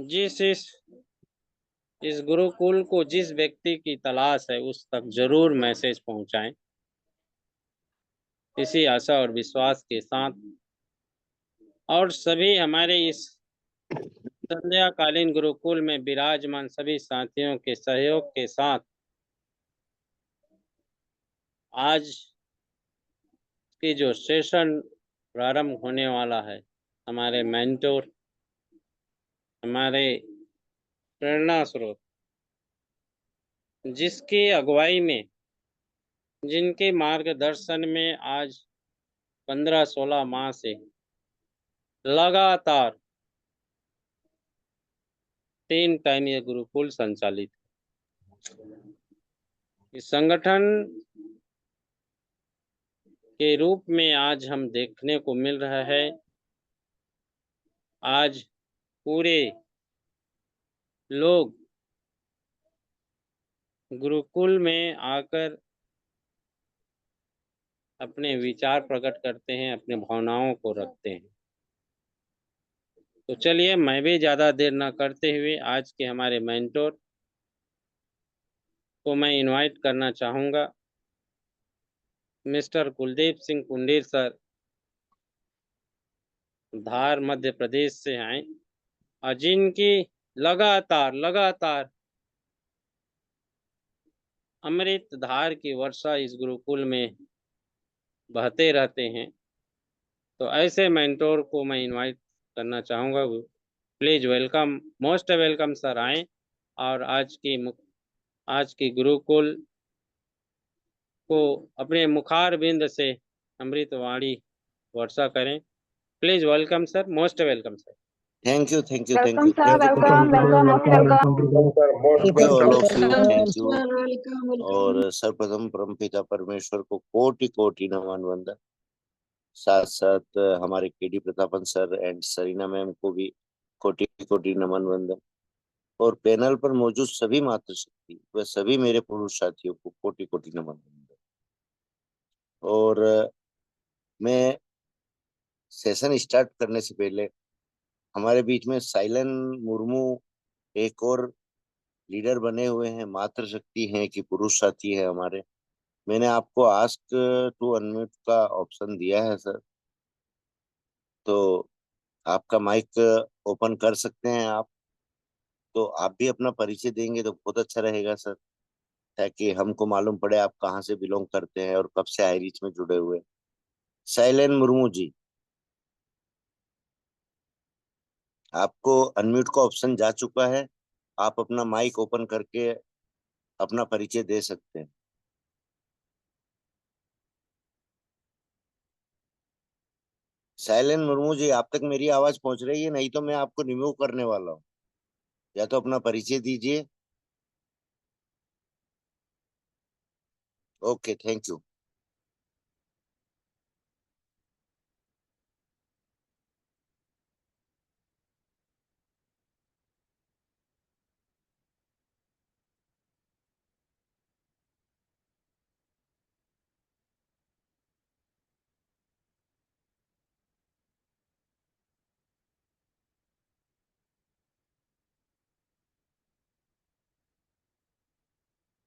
जिस इस गुरुकुल को जिस व्यक्ति की तलाश है उस तक जरूर मैसेज पहुंचाएं। इसी आशा और विश्वास के साथ और सभी हमारे इस संध्याकालीन गुरुकुल में विराजमान सभी साथियों के सहयोग के साथ आज की जो सेशन प्रारंभ होने वाला है, हमारे मेंटोर, हमारे प्रेरणा स्रोत, जिसकी अगुवाई में, जिनके मार्गदर्शन में आज 15-16 माह से लगातार 3 टाइम ये गुरुकुल संचालित है। इस संगठन के रूप में आज हम देखने को मिल रहा है, आज पूरे लोग गुरुकुल में आकर अपने विचार प्रकट करते हैं, अपने भावनाओं को रखते हैं। तो चलिए, मैं भी ज़्यादा देर न करते हुए आज के हमारे मेंटोर को मैं इनवाइट करना चाहूँगा, मिस्टर कुलदीप सिंह कुंडीर सर, धार मध्य प्रदेश से आए और जिनकी लगातार अमृत धार की वर्षा इस गुरुकुल में बहते रहते हैं। तो ऐसे मेंटोर को मैं इनवाइट करना चाहूँगा। Please welcome, most welcome sir, आए और आज की गुरुकुल को अपने मुखार बिंद से अमृत वाणी वर्षा करें। Please welcome sir, most welcome sir. Thank you thank you thank welcome you sir, welcome welcome thank you all of you, thank you. Welcome. और सर्वप्रथम परमपिता परमेश्वर को कोटि कोटि नमन वंदन। साथ साथ हमारे KD Prathapan sir and Sarina ma'am को भी कोटि कोटि नमन वंदन। और पैनल पर मौजूद सभी मातृशक्ति व सभी मेरे पुरुष साथियों को कोटि कोटि नमन वंदन। और मैं सेशन स्टार्ट करने से पहले हमारे बीच में साइलन मुर्मू एक और लीडर बने हुए हैं, मातृशक्ति हैं कि पुरुष साथी है हमारे। मैंने आपको आस्क टू अनम्यूट का ऑप्शन दिया है सर, तो आपका माइक ओपन कर सकते हैं आप। तो आप भी अपना परिचय देंगे तो बहुत अच्छा रहेगा सर, ताकि हमको मालूम पड़े आप कहाँ से बिलोंग करते हैं और कब से हाई रीच में जुड़े हुए हैं। शैलेन मुर्मू जी, आपको अनम्यूट का ऑप्शन जा चुका है, आप अपना माइक ओपन करके अपना परिचय दे सकते हैं। शैलेन मुर्मू जी, आप तक मेरी आवाज पहुंच रही है? नहीं तो मैं आपको रिमूव करने वाला हूँ। या तो अपना परिचय दीजिए। Okay, thank you.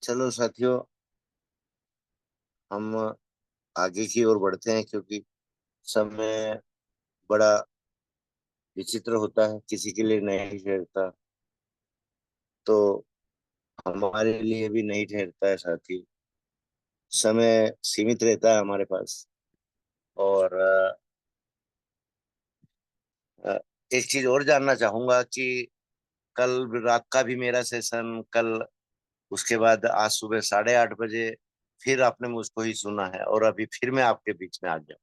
चलो साथियों, हम आगे की ओर बढ़ते हैं, क्योंकि समय बड़ा विचित्र होता है, किसी के लिए नहीं ठहरता, तो हमारे लिए भी नहीं ठहरता है साथी। समय सीमित रहता है हमारे पास। और अ, एक चीज और जानना चाहूंगा कि कल रात का भी मेरा सेशन, कल उसके बाद आज सुबह 8:30 बजे फिर आपने मुझको ही सुना है, और अभी फिर मैं आपके बीच में आ गया।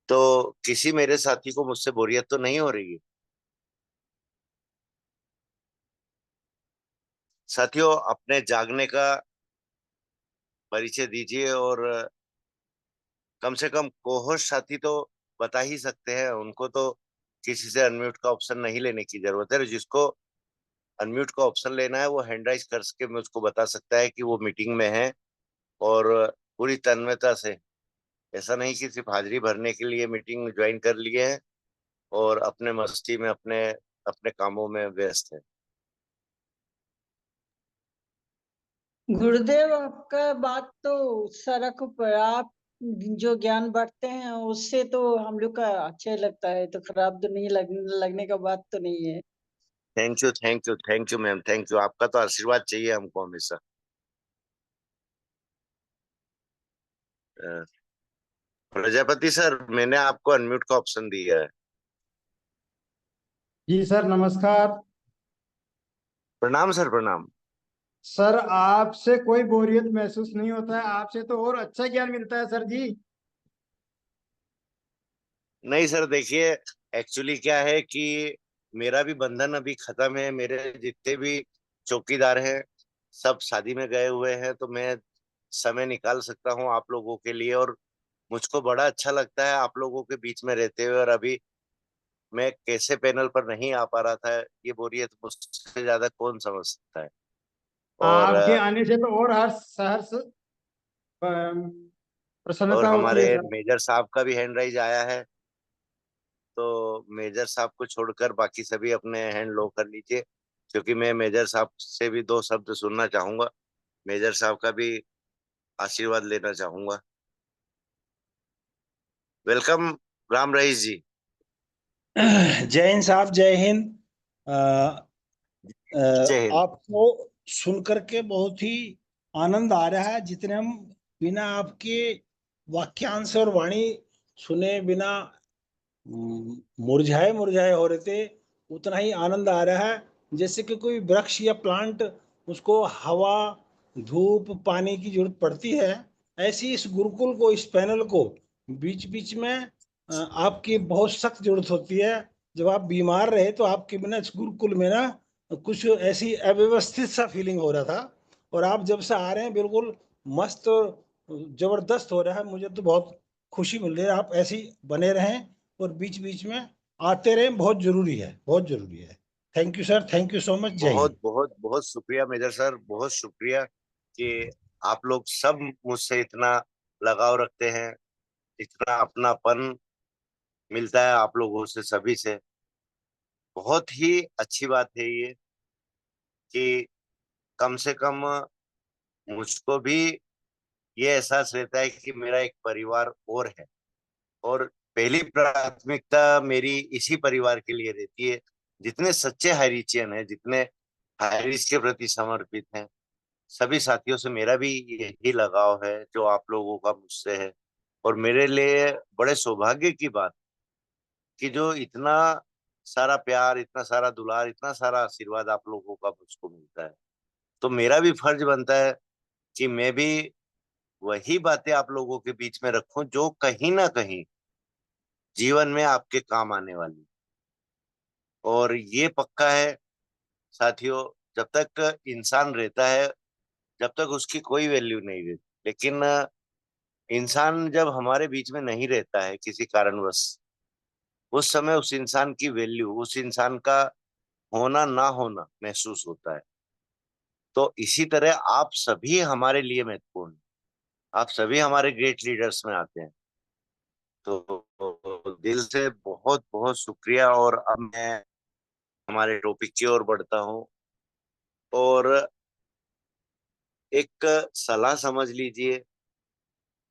तो किसी मेरे साथी को मुझसे बोरियत तो नहीं हो रही है? साथियों, अपने जागने का परिचय दीजिए, और कम से कम कोहोस्ट साथी तो बता ही सकते हैं, उनको तो किसी से अनम्यूट का ऑप्शन नहीं लेने की जरूरत है। जिसको अनम्यूट का ऑप्शन लेना है वो हैंड राइज करके मुझको बता सकता है कि वो मीटिंग में है, और पूरी तन्मयता से, ऐसा नहीं कि सिर्फ हाजिरी भरने के लिए मीटिंग ज्वाइन कर लिए हैं और अपने मस्ती में अपने अपने कामों में व्यस्त हैं। गुरुदेव, आपका बात तो सड़क पर आप जो ज्ञान बांटते हैं उससे तो हम लोग का अच्छा ही लगता है, तो खराब तो नहीं लगने का बात तो नहीं है। Thank you, thank you, thank you ma'am, thank you. आपका तो आशीर्वाद चाहिए हमको हमेशा। अ, प्रजापति सर, मैंने आपको अनम्यूट का ऑप्शन दिया है। जी सर, नमस्कार। प्रणाम सर, प्रणाम। सर, आपसे कोई बोरियत महसूस नहीं होता है, आपसे तो और अच्छा ज्ञान मिलता है सर जी। नहीं सर, देखिए, एक्चुअली क्या है कि मेरा भी बंधन अभी खत्म है। मेरे जितने भी चौकीदार हैं सब शादी में गए हुए हैं, तो मैं समय निकाल सकता हूँ आप लोगों के लिए। और मुझको बड़ा अच्छा लगता है आप लोगों के बीच में रहते हुए। और अभी मैं कैसे पैनल पर नहीं आ पा रहा था, ये बोरियत मुझसे ज्यादा कौन समझ सकता है। और आपके आने से तो और हर सहर्ष और प्रसन्नता होती हमारे है सर। मेजर साहब का भी हैंड राइज आया है, तो मेजर साहब को छोड़कर बाकी सभी अपने हैंड लो कर लीजिए, क्योंकि मैं मेजर साहब से भी दो शब्द सुनना चाहूंगा। मेजर साहब का भी आशीर्वाद लेना चाहूंगा। वेलकम राम रईस जी। जय हिंद साहब, जय हिंद। अ, जय हिंद। आपको सुन करके बहुत ही आनंद आ रहा है। जितने हम बिना आपके वाक्यांश और वाणी सुने बिना मुरझाए मुरझाए हो रहे थे, उतना ही आनंद आ रहा है। जैसे कि कोई वृक्ष या प्लांट, उसको हवा, धूप, पानी की जरूरत पड़ती है, ऐसी इस गुरुकुल को, इस पैनल को बीच बीच में आपकी बहुत सख्त जरूरत होती है। जब आप बीमार रहे तो आपके बिना इस गुरुकुल में ना कुछ ऐसी अव्यवस्थित सा फीलिंग हो रहा था, और आप जब से आ रहे हैं बिल्कुल मस्त और जबरदस्त हो रहा है। मुझे तो बहुत खुशी मिल रही है। आप ऐसे ही बने रहें और बीच बीच में आते रहें, बहुत जरूरी है, बहुत जरूरी है। Thank you sir, thank you so much. जय हिंद। बहुत बहुत बहुत शुक्रिया मेजर सर, बहुत शुक्रिया कि आप लोग सब मुझसे इतना लगाव रखते हैं, इतना अपनापन मिलता है आप लोगों से, सभी से। बहुत ही अच्छी बात है ये कि कम से कम मुझको भी ये एहसास रहता है कि मेरा एक परिवार और है। और पहली प्राथमिकता मेरी इसी परिवार के लिए रहती है। जितने सच्चे हाइरिचियन हैं, जितने हाइरिच के प्रति समर्पित हैं, सभी साथियों से मेरा भी यही लगाव है जो आप लोगों का मुझसे है। और मेरे लिए बड़े सौभाग्य की बात कि जो इतना सारा प्यार, इतना सारा दुलार, इतना सारा आशीर्वाद आप लोगों का मुझको मिलता है। तो मेरा भी फर्ज बनता है कि मैं भी वही बातें आप लोगों के बीच में रखूं जो कहीं ना कहीं जीवन में आपके काम आने वाली। और ये पक्का है साथियों, जब तक इंसान रहता है, जब तक उसकी कोई वैल्यू नहीं रहती। लेकिन इंसान जब हमारे बीच में नहीं रहता है किसी कारणवश, उस समय उस इंसान की वैल्यू, उस इंसान का होना ना होना महसूस होता है। तो इसी तरह आप सभी हमारे लिए महत्वपूर्ण हैं। आप सभी हमारे ग्रेट लीडर्स में आते हैं। तो दिल से बहुत बहुत शुक्रिया। और अब मैं हमारे टॉपिक की ओर बढ़ता हूँ। और एक सलाह समझ लीजिए,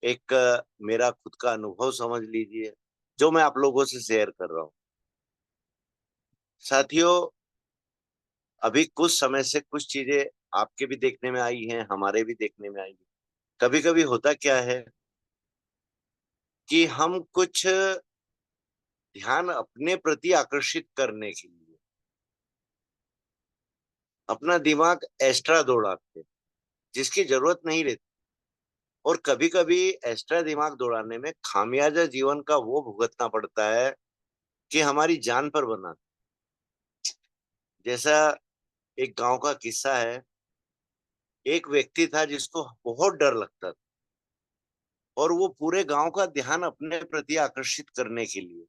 एक मेरा खुद का अनुभव समझ लीजिए जो मैं आप लोगों से शेयर कर रहा हूँ। साथियों, अभी कुछ समय से कुछ चीजें आपके भी देखने में आई हैं, हमारे भी देखने में आई हैं। कभी कभी होता क्या है कि हम कुछ ध्यान अपने प्रति आकर्षित करने के लिए अपना दिमाग एक्स्ट्रा दौड़ाते हैं, जिसकी जरूरत नहीं रहती। और कभी कभी एक्स्ट्रा दिमाग दौड़ाने में खामियाजा जीवन का वो भुगतना पड़ता है कि हमारी जान पर बना। जैसा एक गांव का किस्सा है। एक व्यक्ति था जिसको बहुत डर लगता था, और वो पूरे गांव का ध्यान अपने प्रति आकर्षित करने के लिए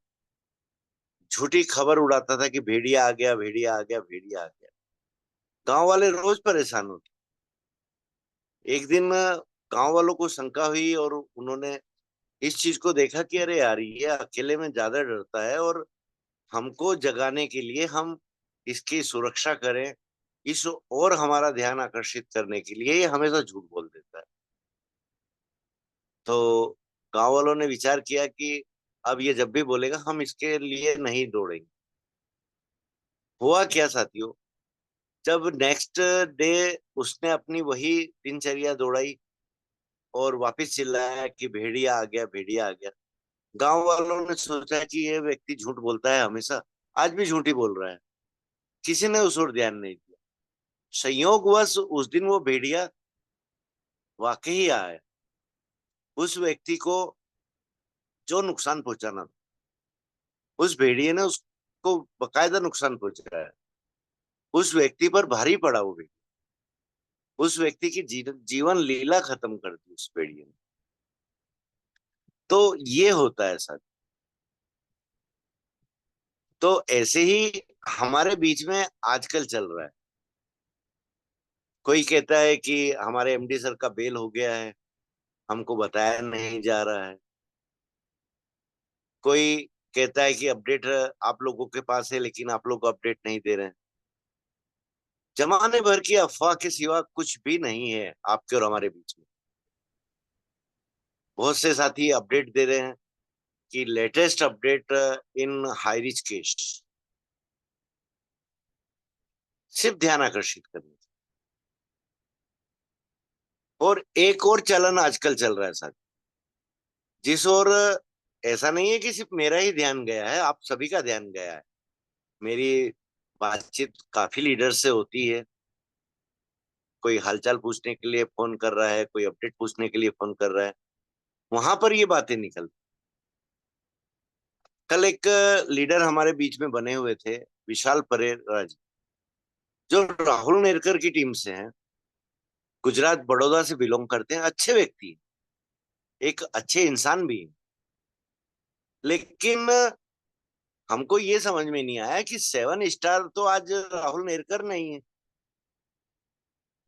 झूठी खबर उड़ाता था कि भेड़िया आ गया, भेड़िया आ गया, भेड़िया आ गया। गांव वाले रोज परेशान होते। एक दिन गांव वालों को शंका हुई और उन्होंने इस चीज को देखा कि अरे यार, ये अकेले में ज्यादा डरता है, और हमको जगाने के लिए हम इसकी सुरक्षा करें, इस और हमारा ध्यान आकर्षित करने के लिए ये हमेशा झूठ बोल देता है। तो गांव वालों ने विचार किया कि अब ये जब भी बोलेगा हम इसके लिए नहीं दौड़ेंगे। हुआ क्या साथियों, जब नेक्स्ट डे उसने अपनी वही दिनचर्या दौड़ाई और वापस चिल्लाया कि भेड़िया आ गया, भेड़िया आ गया, गांव वालों ने सोचा कि ये व्यक्ति झूठ बोलता है हमेशा, आज भी झूठ ही बोल रहा है। किसी ने उस ओर ध्यान नहीं दिया। संयोगवश उस दिन वो भेड़िया वाकई आया, उस व्यक्ति को जो नुकसान पहुंचाना था, उस भेड़िए ने उसको बकायदा नुकसान पहुंचाया। उस व्यक्ति पर भारी पड़ा वो भेड़िया, उस व्यक्ति की जीवन लीला खत्म कर दी उस भेड़िए ने। तो ये होता है सर। तो ऐसे ही हमारे बीच में आजकल चल रहा है। कोई कहता है कि हमारे एमडी सर का बेल हो गया है, हमको बताया नहीं जा रहा है। कोई कहता है कि अपडेट आप लोगों के पास है लेकिन आप लोग अपडेट नहीं दे रहे हैं। जमाने भर की अफवाह के सिवा कुछ भी नहीं है आपके और हमारे बीच में। बहुत से साथी अपडेट दे रहे हैं कि latest update in high rich case, सिर्फ ध्यान आकर्षित करने। और एक और चलन आजकल चल रहा है साथ, जिस ओर ऐसा नहीं है कि सिर्फ मेरा ही ध्यान गया है, आप सभी का ध्यान गया है। मेरी बातचीत काफी लीडर से होती है। कोई हालचाल पूछने के लिए फोन कर रहा है, कोई अपडेट पूछने के लिए फोन कर रहा है, वहां पर ये बातें निकलती। कल एक लीडर हमारे बीच में बने हुए थे, विशाल परेरा जी, जो राहुल नेरकर की टीम से हैं, गुजरात बड़ौदा से बिलोंग करते हैं, अच्छे व्यक्ति, एक अच्छे इंसान भी हैं। लेकिन हमको ये समझ में नहीं आया कि 7 स्टार तो आज राहुल नेरकर नहीं है,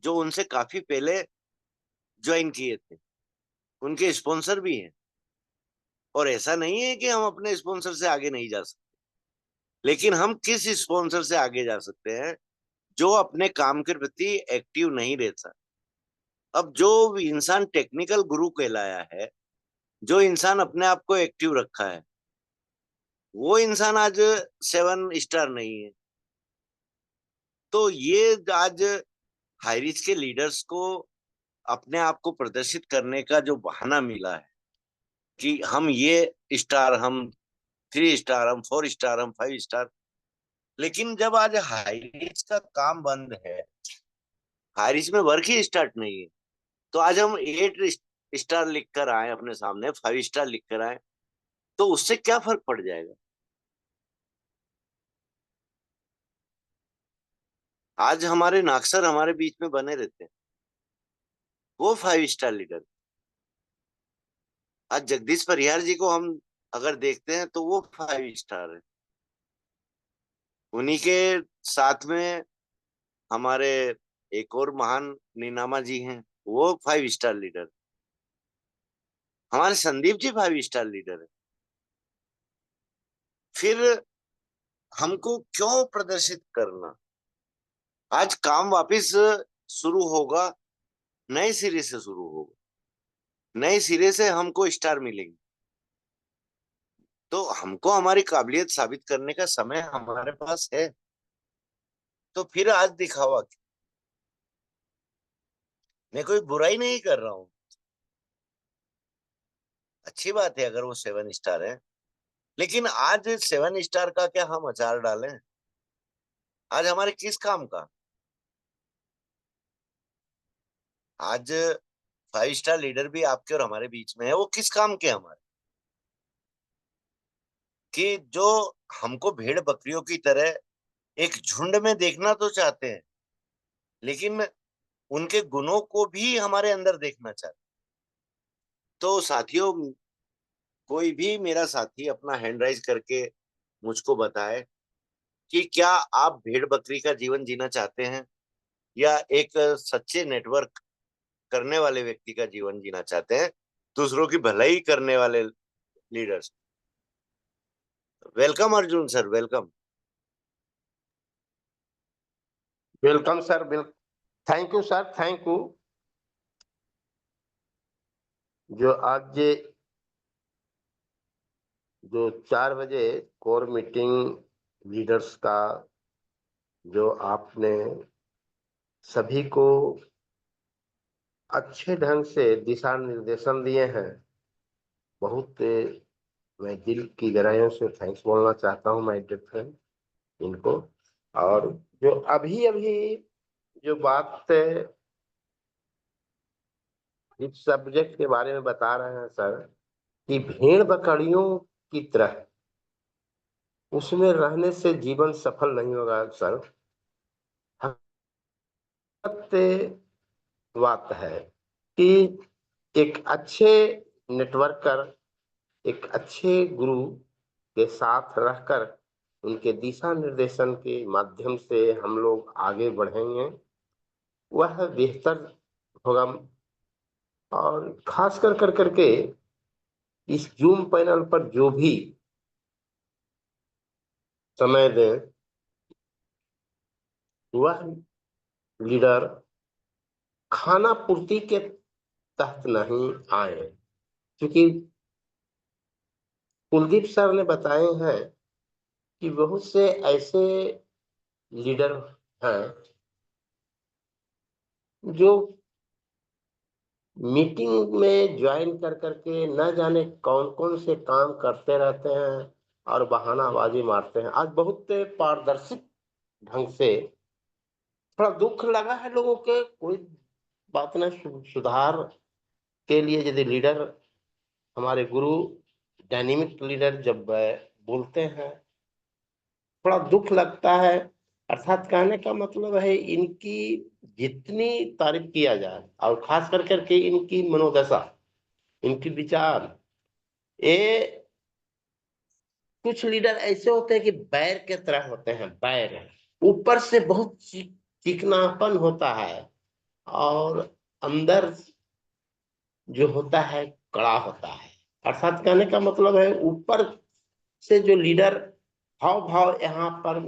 जो उनसे काफी पहले ज्वाइन किए थे, उनके स्पॉन्सर भी हैं। और ऐसा नहीं है कि हम अपने स्पॉन्सर से आगे नहीं जा सकते, लेकिन हम किस स्पॉन्सर से आगे जा सकते हैं जो अपने काम के प्रति एक्टिव नहीं रहता। अब जो इंसान टेक्निकल गुरु कहलाया है, जो इंसान अपने आप को एक्टिव रखा है, वो इंसान आज 7 स्टार नहीं है। तो ये आज हाईरिच के लीडर्स को अपने आप को प्रदर्शित करने का जो बहाना मिला है कि हम ये स्टार, हम 3 स्टार, हम 4 स्टार, हम 5 स्टार। लेकिन जब आज हाईरिच का काम बंद है, हाईरिच में वर्क ही स्टार्ट नहीं है, तो आज हम 8 स्टार लिख कर आए अपने सामने, 5 स्टार लिख कर आए, तो उससे क्या फर्क पड़ जाएगा? आज हमारे नाक्सर हमारे बीच में बने रहते हैं, वो 5 स्टार लीडर। आज जगदीश परिहार जी को हम अगर देखते हैं तो वो 5 स्टार है। उन्हीं के साथ में हमारे एक और महान नीनामा जी हैं, वो 5 स्टार लीडर। हमारे संदीप जी 5 स्टार लीडर है। फिर हमको क्यों प्रदर्शित करना? आज काम वापस शुरू होगा, नए सिरे से शुरू होगा, नए सिरे से हमको स्टार मिलेंगे। तो हमको हमारी काबिलियत साबित करने का समय हमारे पास है, तो फिर आज दिखावा क्यों? मैं कोई बुराई नहीं कर रहा हूं, अच्छी बात है अगर वो 7 स्टार है, लेकिन आज 7 स्टार का क्या हम अचार डालें? आज हमारे किस काम का? आज 5 स्टार लीडर भी आपके और हमारे बीच में है, वो किस काम के हमारे? कि जो हमको भेड़ बकरियों की तरह एक झुंड में देखना तो चाहते हैं, लेकिन उनके गुणों को भी हमारे अंदर देखना चाहते हैं। तो साथियों, कोई भी मेरा साथी अपना हैंड राइज करके मुझको बताए कि क्या आप भेड़ बकरी का जीवन जीना चाहते हैं या एक सच्चे नेटवर्क करने वाले व्यक्ति का जीवन जीना चाहते हैं, दूसरों की भलाई करने वाले leaders. Welcome Arjun sir, welcome. Welcome sir, thank you sir, thank you. जो आज जो 4 बजे कोर मीटिंग लीडर्स का जो आपने सभी को अच्छे ढंग से दिशा निर्देशन दिए हैं, बहुत मैं दिल की गहराइयों से थैंक्स बोलना चाहता हूं माय डियर फ्रेंड इनको। और जो अभी अभी जो बात इस सब्जेक्ट के बारे में बता रहे हैं सर, कि भेड़ बकरियों की तरह उसमें रहने से जीवन सफल नहीं होगा सर। बात है कि एक अच्छे नेटवर्कर, एक अच्छे गुरु के साथ रहकर उनके दिशा निर्देशन के माध्यम से हम लोग आगे बढ़ेंगे, वह बेहतर होगा। और खास कर करके इस जूम पैनल पर जो भी समय दें, वह लीडर खाना पूर्ति के तहत नहीं आए, क्योंकि कुलदीप सर ने बताए हैं कि बहुत से ऐसे लीडर हैं जो मीटिंग में ज्वाइन कर करके न जाने कौन कौन से काम करते रहते हैं और बहानाबाजी मारते हैं। आज बहुत पारदर्शी ढंग से, थोड़ा दुख लगा है लोगों के, कोई बात नहीं, सुधार के लिए यदि लीडर, हमारे गुरु डायनेमिक लीडर जब बोलते हैं, थोड़ा दुख लगता है। अर्थात कहने का मतलब है इनकी जितनी तारीफ किया जाए, और खास कर करके इनकी मनोदशा, इनकी विचार, ये कुछ लीडर ऐसे होते हैं कि बैर के तरह होते हैं, बैर, ऊपर से बहुत चिकनापन होता है और अंदर जो होता है कड़ा होता है। अर्थात कहने का मतलब है ऊपर से जो लीडर हाव भाव यहाँ पर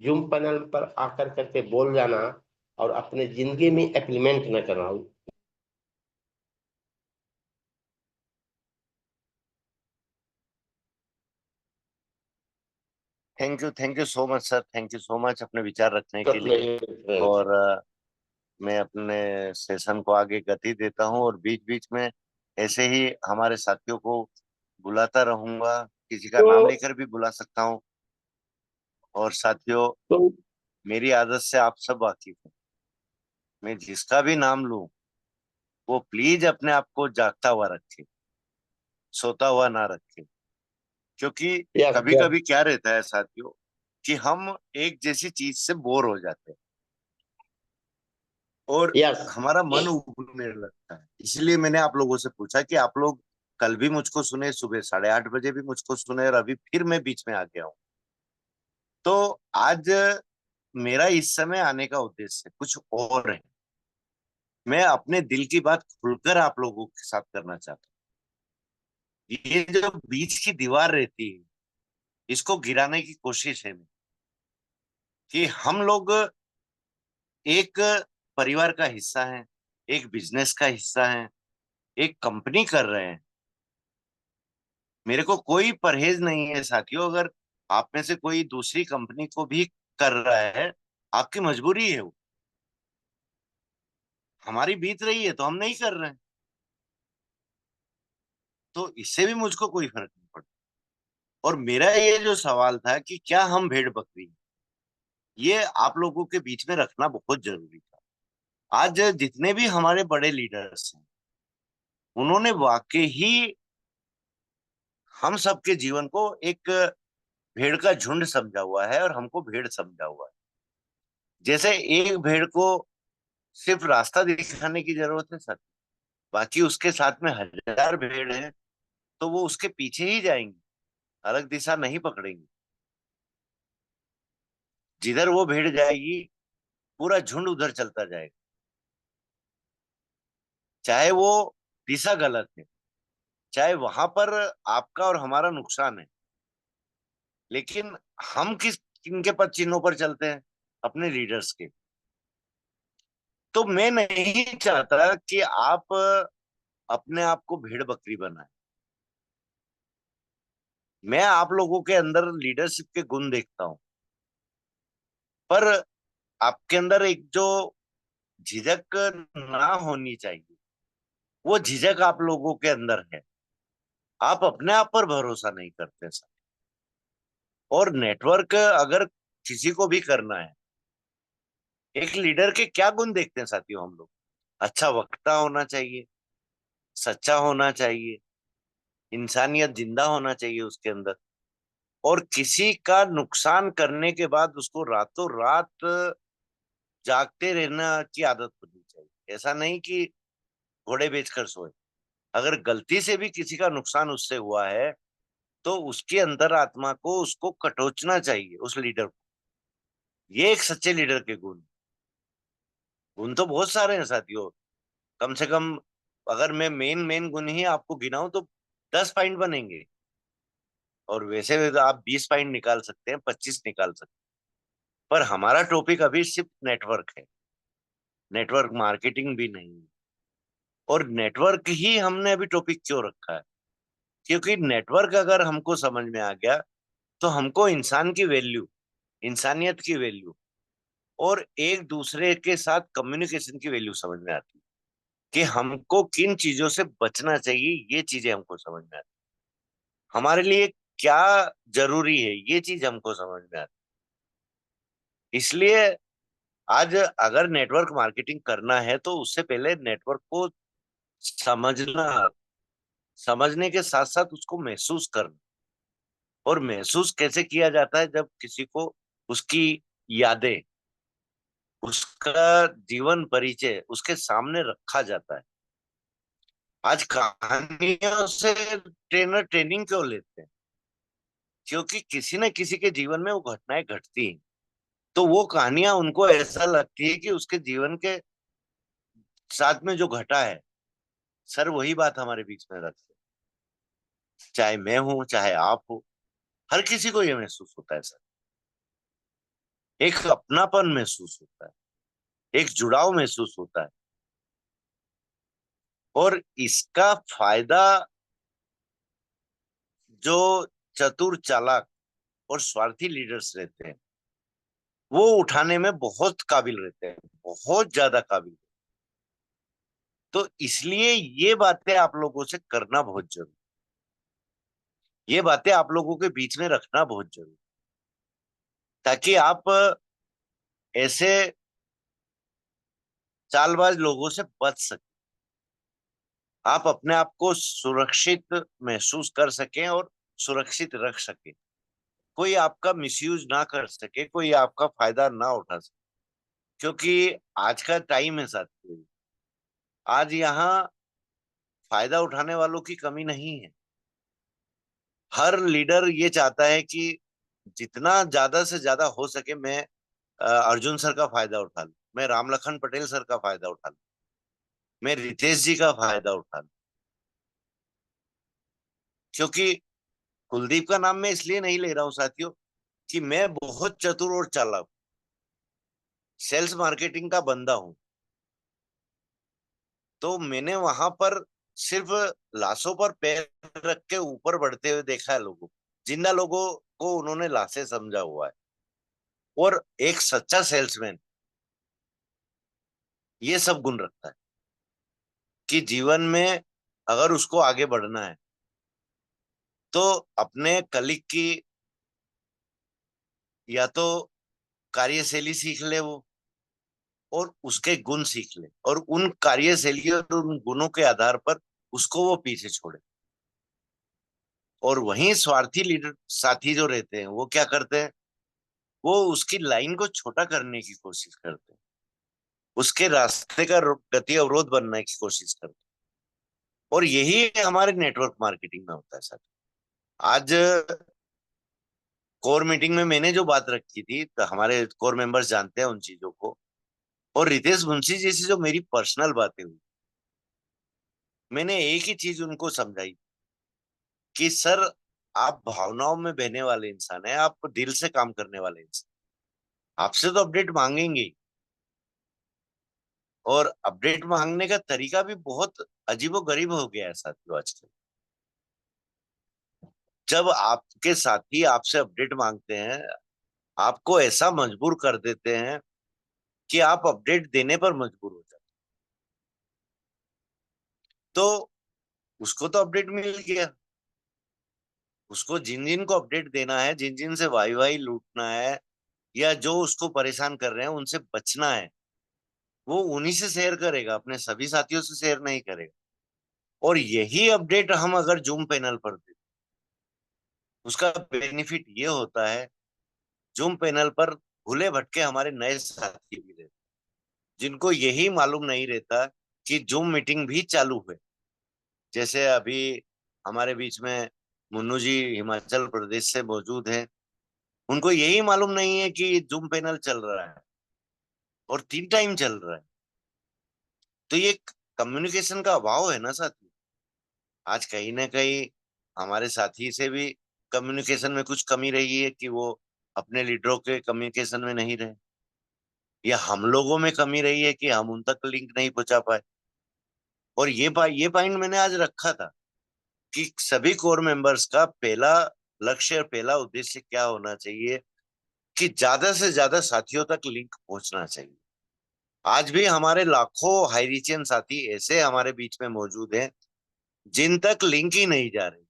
जूम पैनल पर आकर करके बोल जाना और अपने जिंदगी में इम्प्लीमेंट न करना। Thank you so much sir, thank you so much अपने विचार रखने के लिए। और मैं अपने सेशन को आगे गति देता हूं और बीच बीच में ऐसे ही हमारे साथियों को बुलाता रहूंगा, किसी का नाम लेकर भी बुला सकता हूं। और साथियों, तो मेरी आदत से आप सब वाकिफ हैं, मैं जिसका भी नाम लूं वो प्लीज अपने आप को जागता हुआ रखे, सोता हुआ ना रखे। क्योंकि यस कभी कभी क्या रहता है साथियों कि हम एक जैसी चीज से बोर हो जाते हैं और यस हमारा मन उबने लगता है। इसलिए मैंने आप लोगों से पूछा कि आप लोग कल भी मुझको सुने, सुबह 8:30 बजे भी मुझको सुने, और अभी फिर मैं बीच में आ गया हूँ। तो आज मेरा इस समय आने का उद्देश्य कुछ और है। मैं अपने दिल की बात खुलकर आप लोगों के साथ करना चाहता हूँ। ये जो बीच की दीवार रहती है, इसको गिराने की कोशिश है मेरी, कि हम लोग एक परिवार का हिस्सा हैं, एक बिजनेस का हिस्सा हैं, एक कंपनी कर रहे हैं। मेरे को कोई परहेज नहीं है साथियों, अगर आप में से कोई दूसरी कंपनी को भी कर रहा है, आपकी मजबूरी है वो, हमारी बीत रही है तो हम नहीं कर रहे हैं, तो इससे भी मुझको कोई फर्क नहीं पड़ता। और मेरा ये जो सवाल था कि क्या हम भेड़ बकरी हैं, ये आप लोगों के बीच में रखना बहुत जरूरी था। आज जितने भी हमारे बड़े लीडर्स हैं, उन्होंने वाकई ही हम सबके जीवन को एक भेड़ का झुंड समझा हुआ है और हमको भेड़ समझा हुआ है। जैसे एक भेड़ को सिर्फ रास्ता दिखाने की जरूरत है सर, बाकी उसके साथ में 1000 भेड़ हैं तो वो उसके पीछे ही जाएंगी, अलग दिशा नहीं पकड़ेंगी। जिधर वो भेड़ जाएगी पूरा झुंड उधर चलता जाएगा, चाहे वो दिशा गलत है, चाहे वहां पर आपका और हमारा नुकसान है। लेकिन हम किस, किनके पद चिन्हों पर चलते हैं? अपने लीडर्स के। तो मैं नहीं चाहता कि आप अपने आप को भेड़ बकरी बनाए। मैं आप लोगों के अंदर लीडरशिप के गुण देखता हूं, पर आपके अंदर एक जो झिझक ना होनी चाहिए, वो झिझक आप लोगों के अंदर है। आप अपने आप पर भरोसा नहीं करते सर। और नेटवर्क अगर किसी को भी करना है, एक लीडर के क्या गुण देखते हैं साथियों हम लोग? अच्छा वक्ता होना चाहिए, सच्चा होना चाहिए, इंसानियत जिंदा होना चाहिए उसके अंदर, और किसी का नुकसान करने के बाद उसको रातों रात जागते रहना की आदत होनी चाहिए। ऐसा नहीं कि घोड़े बेचकर सोए। अगर गलती से भी किसी का नुकसान उससे हुआ है, तो उसकी अंतरात्मा को उसको कटोचना चाहिए उस लीडर को। ये एक सच्चे लीडर के गुण। गुण तो बहुत सारे हैं साथियों, कम से कम अगर मैं मेन मेन गुण ही आपको गिनाऊं तो 10 पॉइंट बनेंगे। और वैसे तो आप 20 पॉइंट निकाल सकते हैं, 25 निकाल सकते हैं। पर हमारा टॉपिक अभी सिर्फ नेटवर्क है, नेटवर्क मार्केटिंग भी नहीं है। और नेटवर्क ही हमने अभी टॉपिक क्यों रखा है? क्योंकि नेटवर्क अगर हमको समझ में आ गया, तो हमको इंसान की वैल्यू, इंसानियत की वैल्यू और एक दूसरे के साथ कम्युनिकेशन की वैल्यू समझ में आती है, कि हमको किन चीजों से बचना चाहिए। ये चीजें हमको समझ में आती है, हमारे लिए क्या जरूरी है, ये चीज हमको समझ में आती है। इसलिए आज अगर नेटवर्क मार्केटिंग करना है, तो उससे पहले नेटवर्क को समझना, समझने के साथ साथ उसको महसूस करना। और महसूस कैसे किया जाता है? जब किसी को उसकी यादें, उसका जीवन परिचय उसके सामने रखा जाता है। आज कहानियों से ट्रेनर ट्रेनिंग क्यों लेते हैं? क्योंकि किसी न किसी के जीवन में वो घटनाएं घटती हैं, तो वो कहानियां उनको ऐसा लगती है कि उसके जीवन के साथ में जो घटा है, सर वही बात हमारे बीच में रखते हैं। चाहे मैं हूं, चाहे आप हो, हर किसी को ये महसूस होता है सर। एक अपनापन महसूस होता है, एक जुड़ाव महसूस होता है। और इसका फायदा जो चतुर, चालाक और स्वार्थी लीडर्स रहते हैं, वो उठाने में बहुत काबिल रहते हैं, बहुत ज्यादा काबिल। तो इसलिए ये बातें आप लोगों से करना बहुत जरूरी, ये बातें आप लोगों के बीच में रखना बहुत जरूरी, ताकि आप ऐसे चालबाज लोगों से बच सकें, आप अपने आप को सुरक्षित महसूस कर सकें और सुरक्षित रख सकें। कोई आपका मिसयूज ना कर सके, कोई आपका फायदा ना उठा सके। क्योंकि आज का टाइम है साथियों, आज यहाँ फायदा उठाने वालों की कमी नहीं है। हर लीडर ये चाहता है कि जितना ज्यादा से ज्यादा हो सके मैं अर्जुन सर का फायदा उठा लूं, मैं राम लखन पटेल सर का फायदा उठा लूं, मैं रितेश जी का फायदा उठा लूं। क्योंकि कुलदीप का नाम मैं इसलिए नहीं ले रहा हूं साथियों कि मैं बहुत चतुर और चालाक, सेल्स मार्केटिंग का बंदा हूं। तो मैंने वहां पर सिर्फ लाशों पर पैर रख के ऊपर बढ़ते हुए देखा है लोगों, जिंदा लोगों को उन्होंने लाशें समझा हुआ है। और एक सच्चा सेल्समैन ये सब गुण रखता है कि जीवन में अगर उसको आगे बढ़ना है, तो अपने कलीग की या तो कार्यशैली सीख ले वो, और उसके गुण सीख ले, और उन कार्यशैली और उन गुणों के आधार पर उसको वो पीछे छोड़े। और वहीं स्वार्थी लीडर साथी जो रहते हैं, वो क्या करते हैं? वो उसकी लाइन को छोटा करने की कोशिश करते हैं, उसके रास्ते का गति अवरोध बनने की कोशिश करते हैं। और यही हमारे नेटवर्क मार्केटिंग में होता है सर। आज कोर मीटिंग में मैंने जो बात रखी थी, तो हमारे कोर मेंबर्स जानते हैं उन चीजों को। और रितेश मुंशी जी से जो मेरी पर्सनल बातें हुई, मैंने एक ही चीज उनको समझाई कि सर, आप भावनाओं में बहने वाले इंसान हैं, आप दिल से काम करने वाले इंसान, आपसे तो अपडेट मांगेंगे ही। और अपडेट मांगने का तरीका भी बहुत अजीबोगरीब हो गया है साथियों आजकल। जब आपके साथी आपसे अपडेट मांगते हैं, आपको ऐसा मजबूर कर देते हैं कि आप अपडेट देने पर मजबूर हो जाते, तो उसको तो अपडेट मिल गया, उसको जिन जिन को अपडेट देना है, जिन जिन से वाई वाई लूटना है, या जो उसको परेशान कर रहे हैं उनसे बचना है, वो उन्हीं से शेयर करेगा, अपने सभी साथियों से शेयर नहीं करेगा। और यही अपडेट हम अगर जूम पैनल पर दें, उसका बेनिफिट ये होता है, जूम पैनल पर भूले भटके हमारे नए साथी भी रहते, जिनको यही मालूम नहीं रहता कि जूम मीटिंग भी चालू है। जैसे अभी हमारे बीच में मुन्नू जी हिमाचल प्रदेश से मौजूद हैं, उनको यही मालूम नहीं है कि जूम पैनल चल रहा है और 3 टाइम चल रहा है। तो ये कम्युनिकेशन का अभाव है ना साथी। आज कहीं ना कहीं हमारे साथी से भी कम्युनिकेशन में कुछ कमी रही है कि वो अपने लीडरों के कम्युनिकेशन में नहीं रहे, या हम लोगों में कमी रही है कि हम उन तक लिंक नहीं पहुंचा पाए। और ये पॉइंट मैंने आज रखा था कि सभी कोर मेंबर्स का पहला लक्ष्य और पहला उद्देश्य क्या होना चाहिए कि ज्यादा से ज्यादा साथियों तक लिंक पहुंचना चाहिए। आज भी हमारे लाखों हाईरिचियन साथी ऐसे हमारे बीच में मौजूद हैं जिन तक लिंक ही नहीं जा रहे।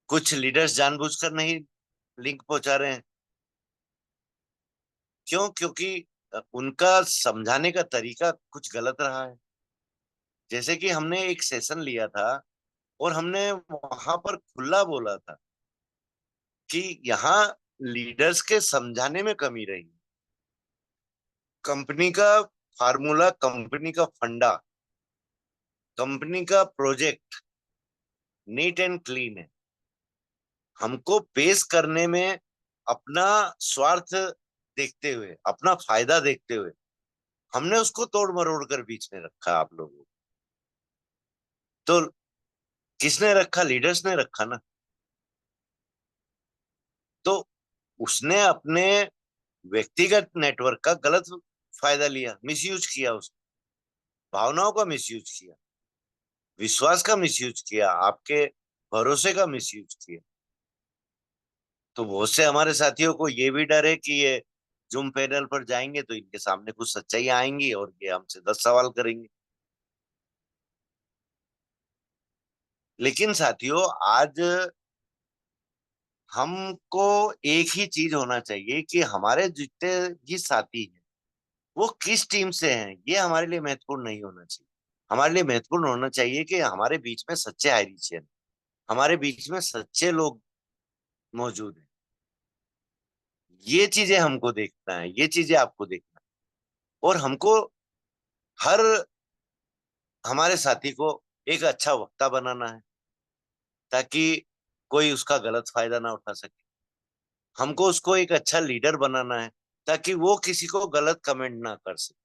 कुछ लीडर्स जानबूझकर नहीं लिंक पहुंचा रहे हैं। क्यों? क्योंकि उनका समझाने का तरीका कुछ गलत रहा है। जैसे कि हमने एक सेशन लिया था और हमने वहां पर खुला बोला था कि यहाँ लीडर्स के समझाने में कमी रही। कंपनी का फार्मूला, कंपनी का फंडा, कंपनी का प्रोजेक्ट नीट एंड क्लीन है। हमको पेश करने में अपना स्वार्थ देखते हुए, अपना फायदा देखते हुए, हमने उसको तोड़ मरोड़ कर बीच में रखा आप लोगों को। तो किसने रखा? लीडर्स ने रखा ना। तो उसने अपने व्यक्तिगत नेटवर्क का गलत फायदा लिया, मिसयूज किया, उसको भावनाओं का मिसयूज किया, विश्वास का मिसयूज किया, आपके भरोसे का मिसयूज किया। तो बहुत से हमारे साथियों को ये भी डर है कि ये जूम पैनल पर जाएंगे तो इनके सामने कुछ सच्चाई आएंगी और ये हमसे 10 सवाल करेंगे। लेकिन साथियों, आज हमको एक ही चीज होना चाहिए कि हमारे जितने भी साथी हैं वो किस टीम से हैं, ये हमारे लिए महत्वपूर्ण नहीं होना चाहिए। हमारे लिए महत्वपूर्ण होना चाहिए कि हमारे बीच में सच्चे हाईरिचियन, हमारे बीच में सच्चे लोग मौजूद हैं। ये चीजें हमको देखना है, ये चीजें आपको देखना है। और हमको हर हमारे साथी को एक अच्छा वक्ता बनाना है ताकि कोई उसका गलत फायदा ना उठा सके। हमको उसको एक अच्छा लीडर बनाना है ताकि वो किसी को गलत कमेंट ना कर सके।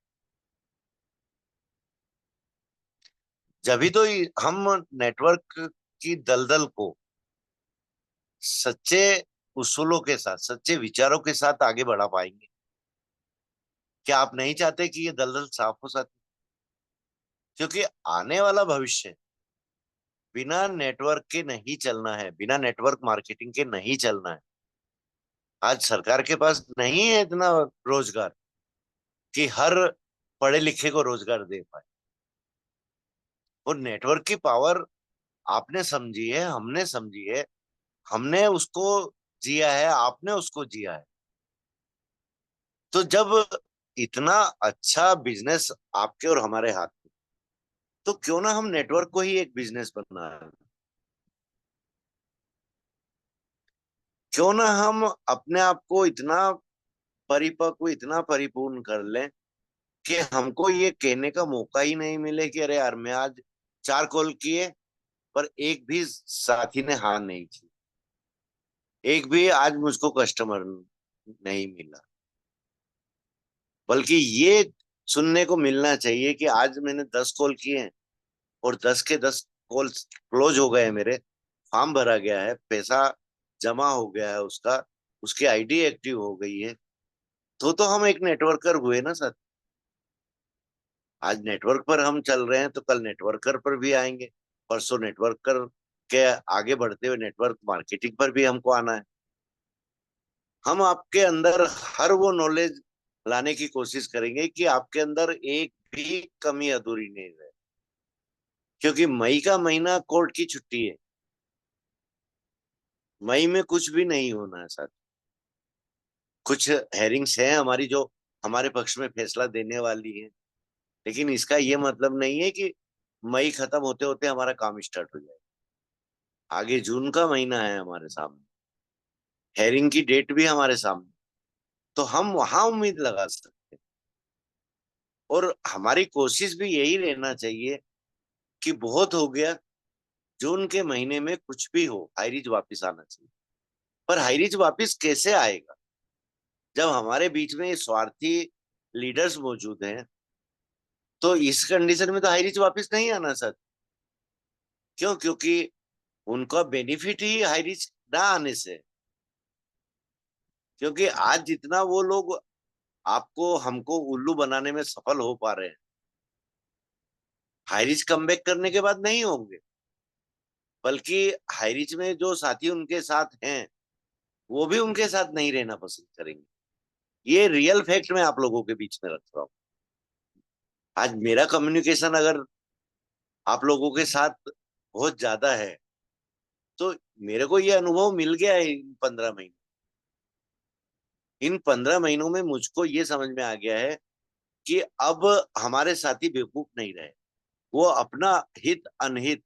जब तो हम नेटवर्क की दलदल को सच्चे उसूलों के साथ, सच्चे विचारों के साथ आगे बढ़ा पाएंगे। क्या आप नहीं चाहते कि ये दलदल साफ हो सकती? क्योंकि आने वाला भविष्य बिना नेटवर्क के नहीं चलना है, बिना नेटवर्क मार्केटिंग के नहीं चलना है। आज सरकार के पास नहीं है इतना रोजगार कि हर पढ़े लिखे को रोजगार दे पाए। और नेटवर्क की पावर आपने समझी है, हमने समझी है, हमने उसको जिया है, आपने उसको जिया है। तो जब इतना अच्छा बिजनेस आपके और हमारे हाथ में, तो क्यों ना हम नेटवर्क को ही एक बिजनेस बना लें? क्यों ना हम अपने आप को इतना परिपक्व, इतना परिपूर्ण कर लें कि हमको ये कहने का मौका ही नहीं मिले कि अरे यार, मैं आज 4 कॉल किए पर एक भी साथी ने हाँ नहीं की, एक भी आज मुझको कस्टमर नहीं मिला। बल्कि ये सुनने को मिलना चाहिए कि आज मैंने 10 कॉल किए हैं और 10 के 10 कॉल क्लोज हो गए हैं, मेरे फॉर्म भरा गया है, पैसा जमा हो गया है, उसका उसकी आईडी एक्टिव हो गई है। तो हम एक नेटवर्कर हुए ना सर। आज नेटवर्क पर हम चल रहे हैं तो कल नेटवर्कर पर भी आएंगे, परसों नेटवर्कर के आगे बढ़ते हुए नेटवर्क मार्केटिंग पर भी हमको आना है। हम आपके अंदर हर वो नॉलेज लाने की कोशिश करेंगे कि आपके अंदर एक भी कमी अधूरी नहीं रहे, क्योंकि मई का महीना कोर्ट की छुट्टी है। मई में कुछ भी नहीं होना है सर। कुछ हेयरिंग्स हैं हमारी जो हमारे पक्ष में फैसला देने वाली है, लेकिन इसका ये मतलब नहीं है कि मई खत्म होते होते हमारा काम स्टार्ट हो जाए। आगे जून का महीना है हमारे सामने, हेयरिंग की डेट भी हमारे सामने, तो हम वहां उम्मीद लगा सकते हैं। और हमारी कोशिश भी यही रहना चाहिए कि बहुत हो गया, जून के महीने में कुछ भी हो हाईरीज वापस आना चाहिए। पर हाईरीज वापस कैसे आएगा जब हमारे बीच में स्वार्थी लीडर्स मौजूद हैं? तो इस कंडीशन में तो हाईरीज वापस नहीं आना सर। क्यों? क्योंकि उनका बेनिफिट ही हाईरीज ना आने से है। क्योंकि आज जितना वो लोग आपको हमको उल्लू बनाने में सफल हो पा रहे हैं, हाईरीज कमबैक करने के बाद नहीं होंगे। बल्कि हाईरीज में जो साथी उनके साथ हैं वो भी उनके साथ नहीं रहना पसंद करेंगे। ये रियल फैक्ट मैं आप लोगों के बीच में रख रहा हूँ। आज मेरा कम्युनिकेशन अगर आप लोगों के साथ बहुत ज्यादा है तो मेरे को ये अनुभव मिल गया है इन 15 महीने। इन 15 महीनों में मुझको ये समझ में आ गया है कि अब हमारे साथी बेवकूफ नहीं रहे, वो अपना हित अनहित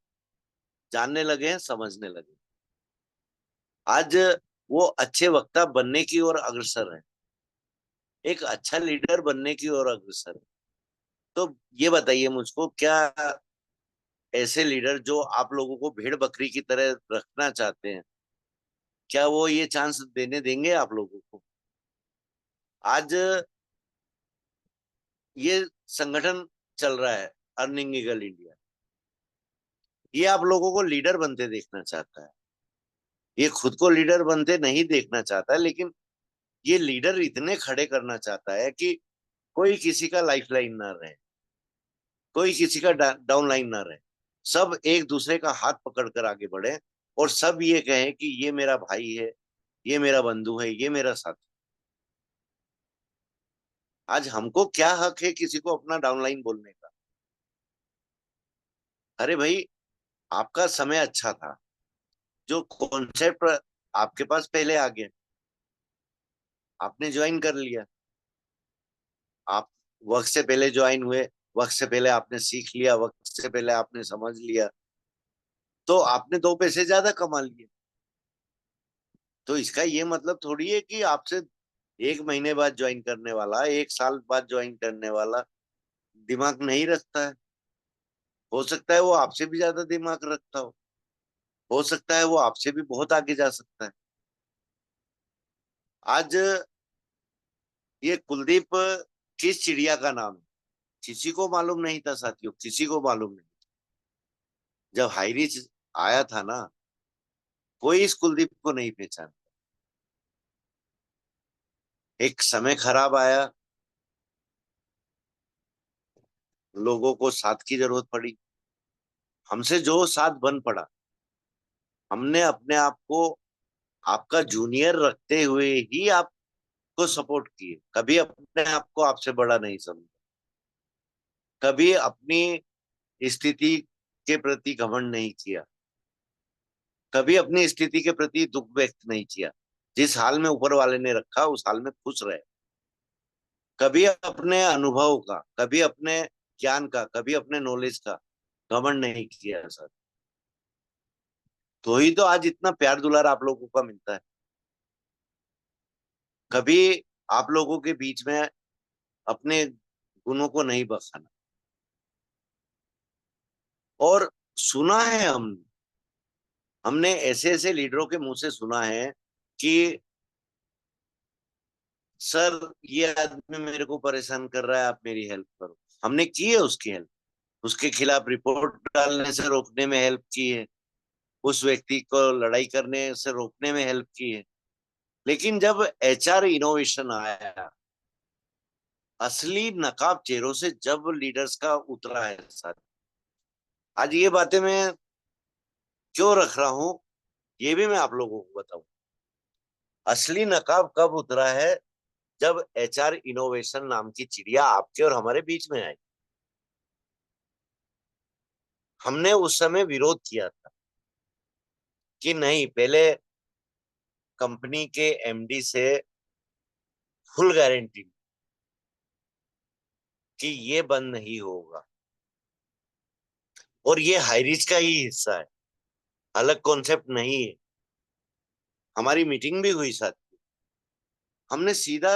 जानने लगे हैं, समझने लगे। आज वो अच्छे वक्ता बनने की ओर अग्रसर है, एक अच्छा लीडर बनने की ओर अग्रसर है। तो ये बताइए मुझको, क्या ऐसे लीडर जो आप लोगों को भेड़ बकरी की तरह रखना चाहते हैं, क्या वो ये चांस देने देंगे आप लोगों को? आज ये संगठन चल रहा है अर्निंग ईगल इंडिया, ये आप लोगों को लीडर बनते देखना चाहता है। ये खुद को लीडर बनते नहीं देखना चाहता है, लेकिन ये लीडर इतने खड़े करना चाहता है कि कोई किसी का लाइफ लाइन ना रहे, कोई किसी का डाउन लाइन ना रहे, सब एक दूसरे का हाथ पकड़ कर आगे बढ़े और सब ये कहें कि ये मेरा भाई है, ये मेरा बंधु है, ये मेरा साथी। आज हमको क्या हक है किसी को अपना डाउनलाइन बोलने का? अरे भाई, आपका समय अच्छा था, जो कॉन्सेप्ट आपके पास पहले आ गया, आपने ज्वाइन कर लिया। आप वक्त से पहले ज्वाइन हुए, वक्त से पहले आपने सीख लिया, वक्त से पहले आपने समझ लिया, तो आपने 2 पैसे ज्यादा कमा लिए। तो इसका ये मतलब थोड़ी है कि आपसे 1 महीने बाद ज्वाइन करने वाला, 1 साल बाद ज्वाइन करने वाला दिमाग नहीं रखता है। हो सकता है वो आपसे भी ज्यादा दिमाग रखता हो सकता है वो आपसे भी बहुत आगे जा सकता है। आज ये कुलदीप किस चिड़िया का नाम है किसी को मालूम नहीं था साथियों, किसी को मालूम नहीं। जब हाईरीच आया था ना, कोई इस कुलदीप को नहीं पहचाना। एक समय खराब आया, लोगों को साथ की जरूरत पड़ी, हमसे जो साथ बन पड़ा, हमने अपने आप को आपका जूनियर रखते हुए ही आपको सपोर्ट किए। कभी अपने आप को आपसे बड़ा नहीं समझा, कभी अपनी स्थिति के प्रति घमंड नहीं किया, कभी अपनी स्थिति के प्रति दुख व्यक्त नहीं किया। जिस हाल में ऊपर वाले ने रखा उस हाल में खुश रहे। कभी अपने अनुभव का, कभी अपने ज्ञान का, कभी अपने नॉलेज का घमंड नहीं किया सर। तो ही तो आज इतना प्यार दुलार आप लोगों का मिलता है। कभी आप लोगों के बीच में अपने गुणों को नहीं बखाना। और सुना है हमने ऐसे ऐसे लीडरों के मुंह से सुना है कि सर ये आदमी मेरे को परेशान कर रहा है, आप मेरी हेल्प करो। हमने की है उसकी हेल्प, उसके खिलाफ रिपोर्ट डालने से रोकने में हेल्प की है, उस व्यक्ति को लड़ाई करने से रोकने में हेल्प की है। लेकिन जब एचआर इनोवेशन आया, असली नकाब चेहरों से जब लीडर्स का उतरा है साथ। आज ये बातें मैं क्यों रख रहा हूं, ये भी मैं आप लोगों को बताऊं। असली नकाब कब उतरा है, जब एचआर इनोवेशन नाम की चिड़िया आपके और हमारे बीच में आई। हमने उस समय विरोध किया था कि नहीं, पहले कंपनी के एमडी से फुल गारंटी कि ये बंद नहीं होगा, और ये हाईरिच का ही हिस्सा है, अलग कॉन्सेप्ट नहीं है। हमारी मीटिंग भी हुई साथ। हमने सीधा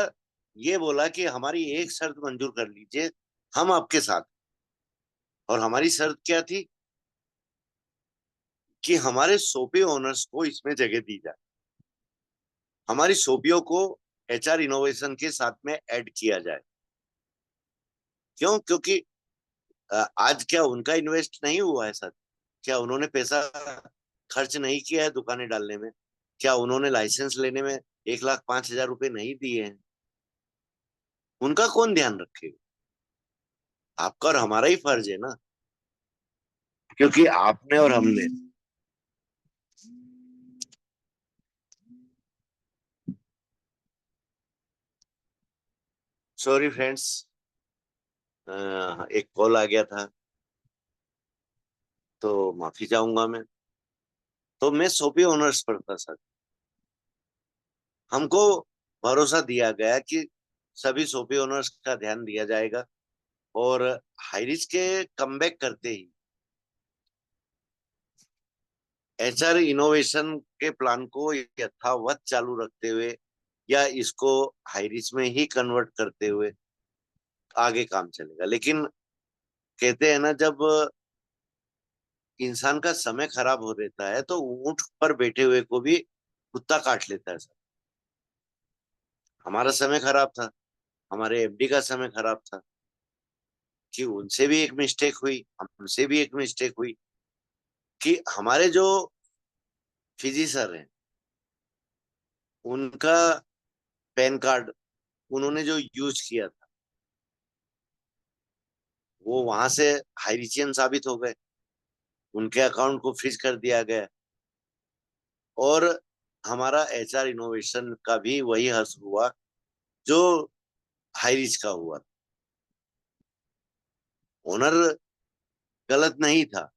ये बोला कि हमारी एक शर्त मंजूर कर लीजिए, हम आपके साथ। और हमारी शर्त क्या थी कि हमारे सोपी ओनर्स को इसमें जगह दी जाए, हमारी सोपियों को एचआर इनोवेशन के साथ में ऐड किया जाए। क्यों? क्योंकि आज क्या उनका इन्वेस्ट नहीं हुआ है सर? क्या उन्होंने पैसा खर्च नहीं किया है दुकानें डालने में? क्या उन्होंने लाइसेंस लेने में 1,05,000 रुपए नहीं दिए हैं? उनका कौन ध्यान रखेगा? आपका और हमारा ही फर्ज है ना, क्योंकि आपने और हमने सॉरी फ्रेंड्स, एक कॉल आ गया था तो माफी चाहूंगा मैं। तो मैं सोपी ओनर्स पर था सर। हमको भरोसा दिया गया कि सभी सोपी ओनर्स का ध्यान दिया जाएगा, और हाईरिच के कमबैक करते ही एचआर इनोवेशन के प्लान को यथावत चालू रखते हुए या इसको हाईरिच में ही कन्वर्ट करते हुए आगे काम चलेगा। लेकिन कहते हैं ना, जब इंसान का समय खराब हो रहता है तो ऊंट पर बैठे हुए को भी कुत्ता काट लेता है सर। हमारा समय खराब था, हमारे एमडी का समय खराब था कि उनसे भी एक मिस्टेक हुई, हमसे भी एक मिस्टेक हुई कि हमारे जो फिजिसर हैं उनका पैन कार्ड उन्होंने जो यूज किया था वो वहां से हाइरिचियन साबित हो गए, उनके अकाउंट को फ्रीज कर दिया गया। और हमारा एचआर इनोवेशन का भी वही हश्र हुआ जो हाईरिच का हुआ। ओनर गलत नहीं था,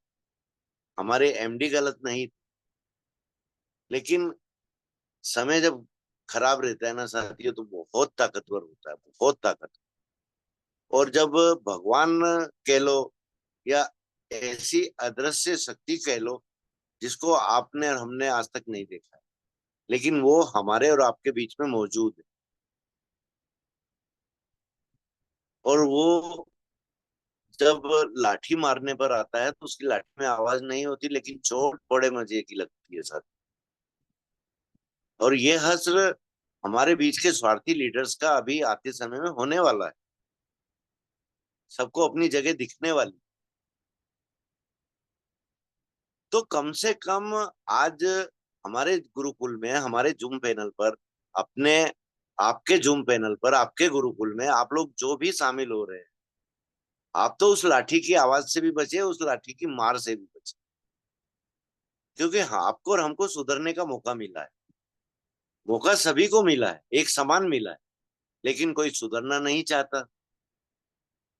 हमारे एमडी गलत नहीं थे, लेकिन समय जब खराब रहता है ना साथियों तो बहुत ताकतवर होता है, बहुत ताकतवर। और जब भगवान कह लो या ऐसी अदृश्य शक्ति कह लो जिसको आपने और हमने आज तक नहीं देखा है, लेकिन वो हमारे और आपके बीच में मौजूद है, और वो जब लाठी मारने पर आता है तो उसकी लाठी में आवाज नहीं होती, लेकिन चोट बड़े मजे की लगती है सर। और ये हश्र हमारे बीच के स्वार्थी लीडर्स का अभी आते समय में होने वाला है, सबको अपनी जगह दिखने वाली। तो कम से कम आज हमारे गुरुकुल में, हमारे जूम पैनल पर, अपने आपके जूम पैनल पर, आपके गुरुकुल में आप लोग जो भी शामिल हो रहे हैं, आप तो उस लाठी की आवाज से भी बचे, उस लाठी की मार से भी बचे, क्योंकि हाँ, आपको और हमको सुधरने का मौका मिला है। मौका सभी को मिला है, एक समान मिला है, लेकिन कोई सुधरना नहीं चाहता।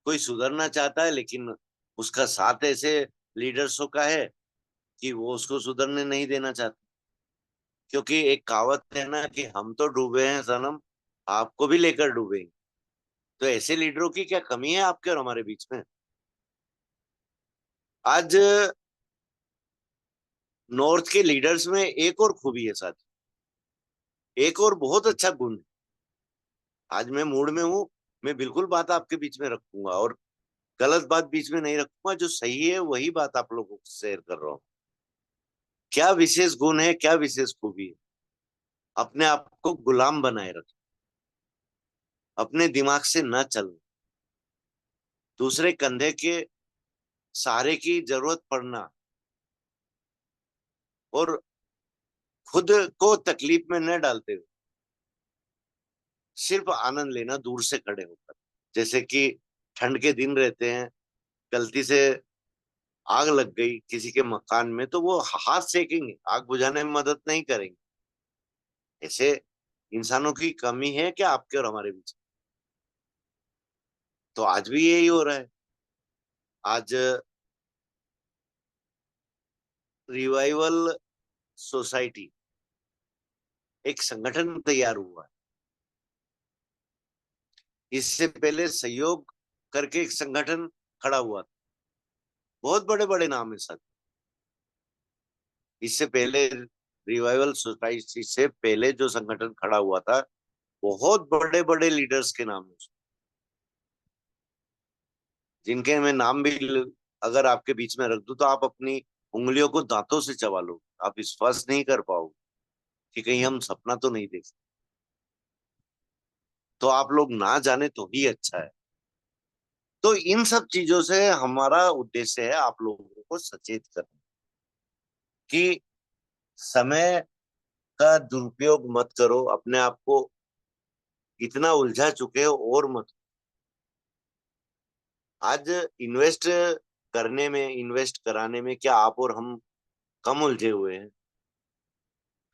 कोई सुधरना चाहता है लेकिन उसका साथ ऐसे लीडर्सों का है कि वो उसको सुधरने नहीं देना चाहते। क्योंकि एक कहावत है ना कि हम तो डूबे हैं सनम, आपको भी लेकर डूबेंगे। तो ऐसे लीडरों की क्या कमी है आपके और हमारे बीच में? आज नॉर्थ के लीडर्स में एक और खूबी है साथ, एक और बहुत अच्छा गुण है। आज मैं मूड में हूँ, मैं बिल्कुल बात आपके बीच में रखूंगा और गलत बात बीच में नहीं रखूंगा, जो सही है वही बात आप लोगों को शेयर कर रहा हूँ। क्या विशेष गुण है, क्या विशेष खूबी है? अपने आप को गुलाम बनाए रखें, अपने दिमाग से न चलना, दूसरे कंधे के सहारे की जरूरत पड़ना, और खुद को तकलीफ में न डालते हुए सिर्फ आनंद लेना दूर से खड़े होकर। जैसे कि ठंड के दिन रहते हैं, गलती से आग लग गई किसी के मकान में, तो वो हाथ सेकेंगे, आग बुझाने में मदद नहीं करेंगे। ऐसे इंसानों की कमी है क्या आपके और हमारे बीच? तो आज भी यही हो रहा है। आज रिवाइवल सोसाइटी एक संगठन तैयार हुआ है। इससे पहले सहयोग करके एक संगठन खड़ा हुआ था, बहुत बड़े बड़े नाम है सर। इससे पहले रिवाइवल सोसाइटी से पहले जो संगठन खड़ा हुआ था, बहुत बड़े बड़े लीडर्स के नाम है, जिनके मैं नाम भी अगर आपके बीच में रख दूं तो आप अपनी उंगलियों को दांतों से चबा लो, आप विश्वास नहीं कर पाओगे कि कहीं हम सपना तो नहीं देख। तो आप लोग ना जाने तो ही अच्छा है। तो इन सब चीजों से हमारा उद्देश्य है आप लोगों को सचेत करना कि समय का दुरुपयोग मत करो, अपने आप को इतना उलझा चुके हो और मत। आज इन्वेस्ट करने में, इन्वेस्ट कराने में क्या आप और हम कम उलझे हुए हैं?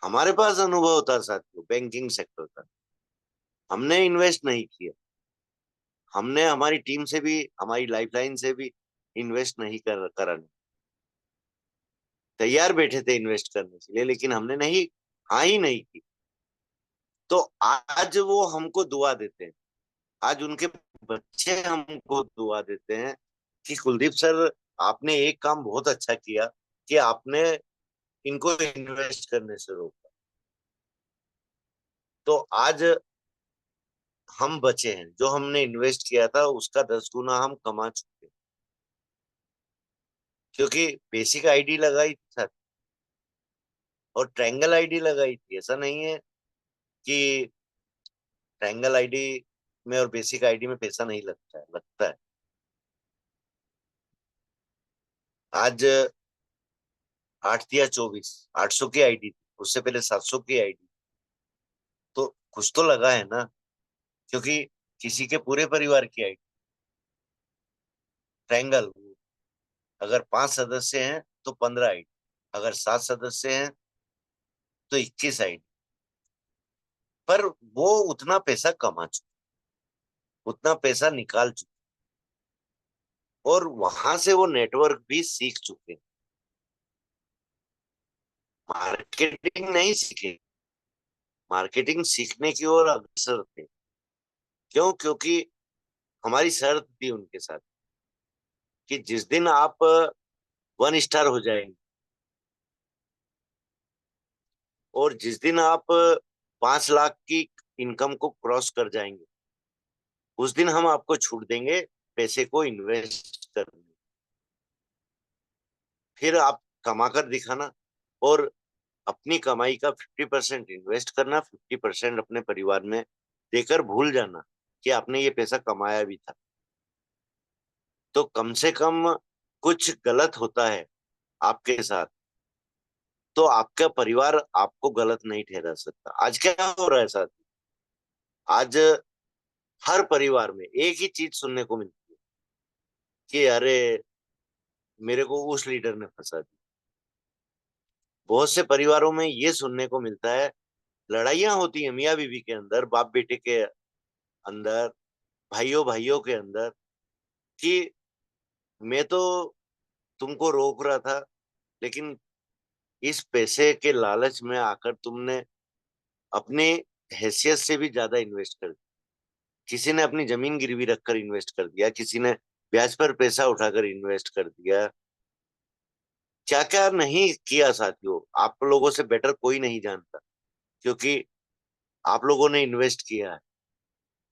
हमारे पास अनुभव था साथियों बैंकिंग सेक्टर का, हमने इन्वेस्ट नहीं किया। हमने हमारी टीम से भी, हमारी लाइफलाइन से भी इन्वेस्ट नहीं कराने तैयार बैठे थे इन्वेस्ट करने के लिए, लेकिन हमने नहीं, हाँ ही नहीं की। तो आज वो हमको दुआ देते हैं, आज उनके बच्चे हमको दुआ देते हैं कि कुलदीप सर आपने एक काम बहुत अच्छा किया कि आपने इनको इन्वेस्ट करने से रोका। तो आज हम बचे हैं, जो हमने इन्वेस्ट किया था उसका 10 गुना हम कमा चुके हैं, क्योंकि बेसिक आईडी लगाई थी और ट्रायंगल आईडी लगाई थी। ऐसा नहीं है कि ट्रायंगल आईडी में और बेसिक आईडी में पैसा नहीं लगता है, लगता है। आज 8 या 24 800 की आईडी थी, उससे पहले 700 की आईडी, तो कुछ तो लगा है ना, क्योंकि किसी के पूरे परिवार की आईडी ट्रायंगल, अगर 5 सदस्य हैं तो 15 आईडी, अगर 7 सदस्य हैं तो 21 आईडी। पर वो उतना पैसा कमा चुके, उतना पैसा निकाल चुके, और वहां से वो नेटवर्क भी सीख चुके। मार्केटिंग नहीं सीखे, मार्केटिंग सीखने की ओर अग्रसर थे। क्यों? क्योंकि हमारी शर्त थी उनके साथ कि जिस दिन आप 1 स्टार हो जाएंगे और जिस दिन आप 5 लाख की इनकम को क्रॉस कर जाएंगे, उस दिन हम आपको छूट देंगे पैसे को इन्वेस्ट करने। फिर आप कमा कर दिखाना और अपनी कमाई का 50% इन्वेस्ट करना, 50% अपने परिवार में देकर भूल जाना कि आपने ये पैसा कमाया भी था। तो कम से कम कुछ गलत होता है आपके साथ तो आपका परिवार आपको गलत नहीं ठहरा सकता। आज क्या हो रहा है साथ, आज हर परिवार में एक ही चीज सुनने को मिलती है कि अरे मेरे को उस लीडर ने फंसा दिया। बहुत से परिवारों में ये सुनने को मिलता है, लड़ाइयां होती है मियाँ बीवी के अंदर, बाप बेटे के अंदर, भाइयों भाइयों के अंदर, कि मैं तो तुमको रोक रहा था, लेकिन इस पैसे के लालच में आकर तुमने अपने हैसियत से भी ज्यादा इन्वेस्ट कर दिया। किसी ने अपनी जमीन गिरवी रखकर इन्वेस्ट कर दिया, किसी ने ब्याज पर पैसा उठाकर इन्वेस्ट कर दिया। क्या क्या नहीं किया साथियों, आप लोगों से बेटर कोई नहीं जानता, क्योंकि आप लोगों ने इन्वेस्ट किया है।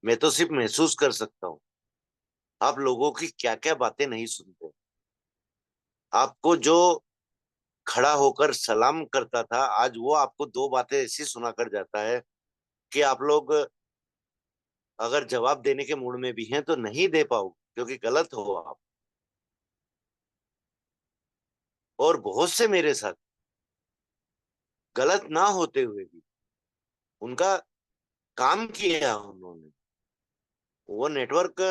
मैं तो सिर्फ महसूस कर सकता हूँ आप लोगों की क्या क्या बातें नहीं सुनते। आपको जो खड़ा होकर सलाम करता था, आज वो आपको 2 बातें ऐसी सुनाकर जाता है कि आप लोग अगर जवाब देने के मूड में भी हैं तो नहीं दे पाओगे, क्योंकि गलत हो आप। और बहुत से मेरे साथ गलत ना होते हुए भी उनका काम किया उन्होंने, वो नेटवर्क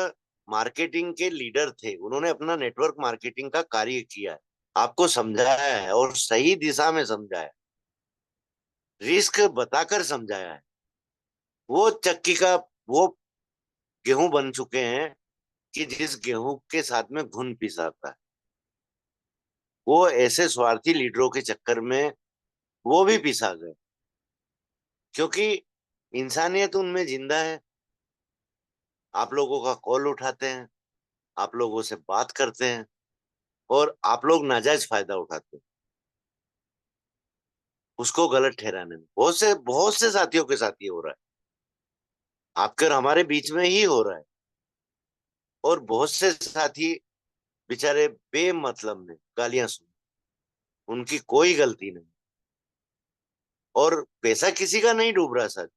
मार्केटिंग के लीडर थे, उन्होंने अपना नेटवर्क मार्केटिंग का कार्य किया है, आपको समझाया है और सही दिशा में समझाया, रिस्क बताकर समझाया है। वो चक्की का वो गेहूं बन चुके हैं कि जिस गेहूं के साथ में घुन पिसाता है। वो ऐसे स्वार्थी लीडरों के चक्कर में वो भी पिसा गए, क्योंकि इंसानियत उनमें जिंदा है। आप लोगों का कॉल उठाते हैं, आप लोगों से बात करते हैं और आप लोग नाजायज फायदा उठाते हैं उसको गलत ठहराने में। बहुत से साथियों के साथ ये हो रहा है, आपके और हमारे बीच में ही हो रहा है। और बहुत से साथी बेचारे बेमतलब में गालियां सुन, उनकी कोई गलती नहीं, और पैसा किसी का नहीं डूब रहा सर।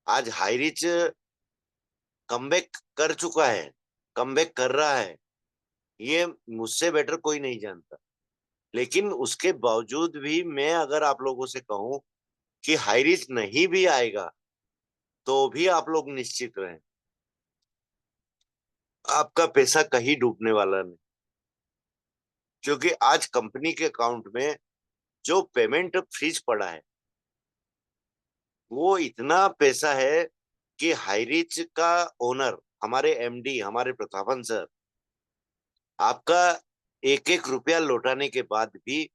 आज हाई रिच कमबैक कर चुका है, कमबैक कर रहा है, ये मुझसे बेटर कोई नहीं जानता। लेकिन उसके बावजूद भी मैं अगर आप लोगों से कहूं कि हाई रिच नहीं भी आएगा तो भी आप लोग निश्चित रहें, आपका पैसा कहीं डूबने वाला नहीं। क्योंकि आज कंपनी के अकाउंट में जो पेमेंट फ्रीज पड़ा है वो इतना पैसा है कि हाई रिच का ओनर, हमारे एमडी, हमारे प्रतापन सर, आपका एक एक रुपया लौटाने के बाद भी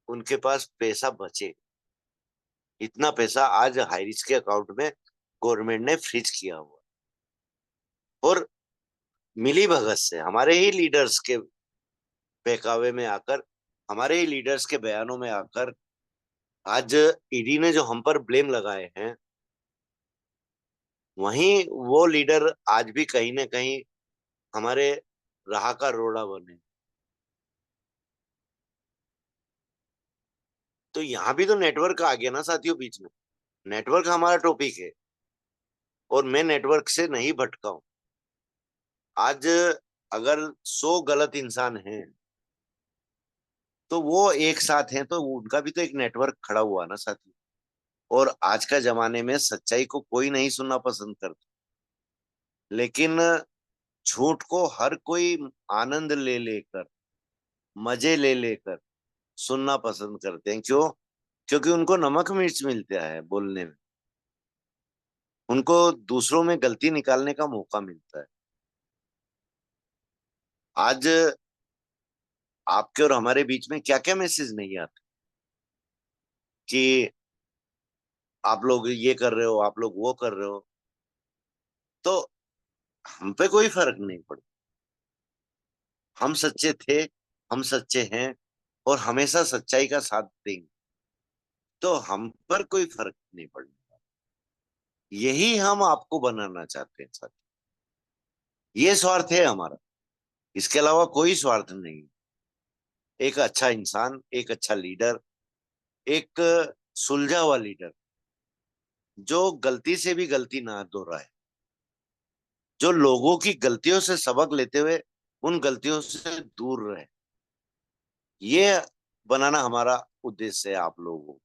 उनके पास पैसा बचे, इतना पैसा आज हाई रिच के अकाउंट में गवर्नमेंट ने फ्रीज किया हुआ। और मिली भगत से हमारे ही लीडर्स के बहकावे में आकर, हमारे ही लीडर्स के बयानों में आकर आज ईडी ने जो हम पर ब्लेम लगाए हैं, वहीं वो लीडर आज भी कहीं ना कहीं हमारे राह का रोड़ा बने। तो यहाँ भी तो नेटवर्क आ गया ना साथियों बीच में। नेटवर्क हमारा टॉपिक है और मैं नेटवर्क से नहीं भटका हूं। आज अगर 100 गलत इंसान हैं तो वो एक साथ हैं, तो उनका भी तो एक नेटवर्क खड़ा हुआ ना साथियों। और आज का जमाने में सच्चाई को कोई नहीं सुनना पसंद करता, लेकिन झूठ को हर कोई आनंद ले लेकर, मजे ले लेकर सुनना पसंद करते हैं। क्यों? क्योंकि उनको नमक मिर्च मिलता है बोलने में, उनको दूसरों में गलती निकालने का मौका मिलता है। आज आपके और हमारे बीच में क्या क्या मैसेज नहीं आते कि आप लोग ये कर रहे हो, आप लोग वो कर रहे हो, तो हम पे कोई फर्क नहीं पड़ता। हम सच्चे थे, हम सच्चे हैं और हमेशा सच्चाई का साथ देंगे, तो हम पर कोई फर्क नहीं पड़ता। यही हम आपको बनाना चाहते हैं साथ। ये स्वार्थ है हमारा, इसके अलावा कोई स्वार्थ नहीं। एक अच्छा इंसान, एक अच्छा लीडर, एक सुलझा हुआ लीडर जो गलती से भी गलती ना दोहराए, जो लोगों की गलतियों से सबक लेते हुए उन गलतियों से दूर रहे, ये बनाना हमारा उद्देश्य है आप लोगों को।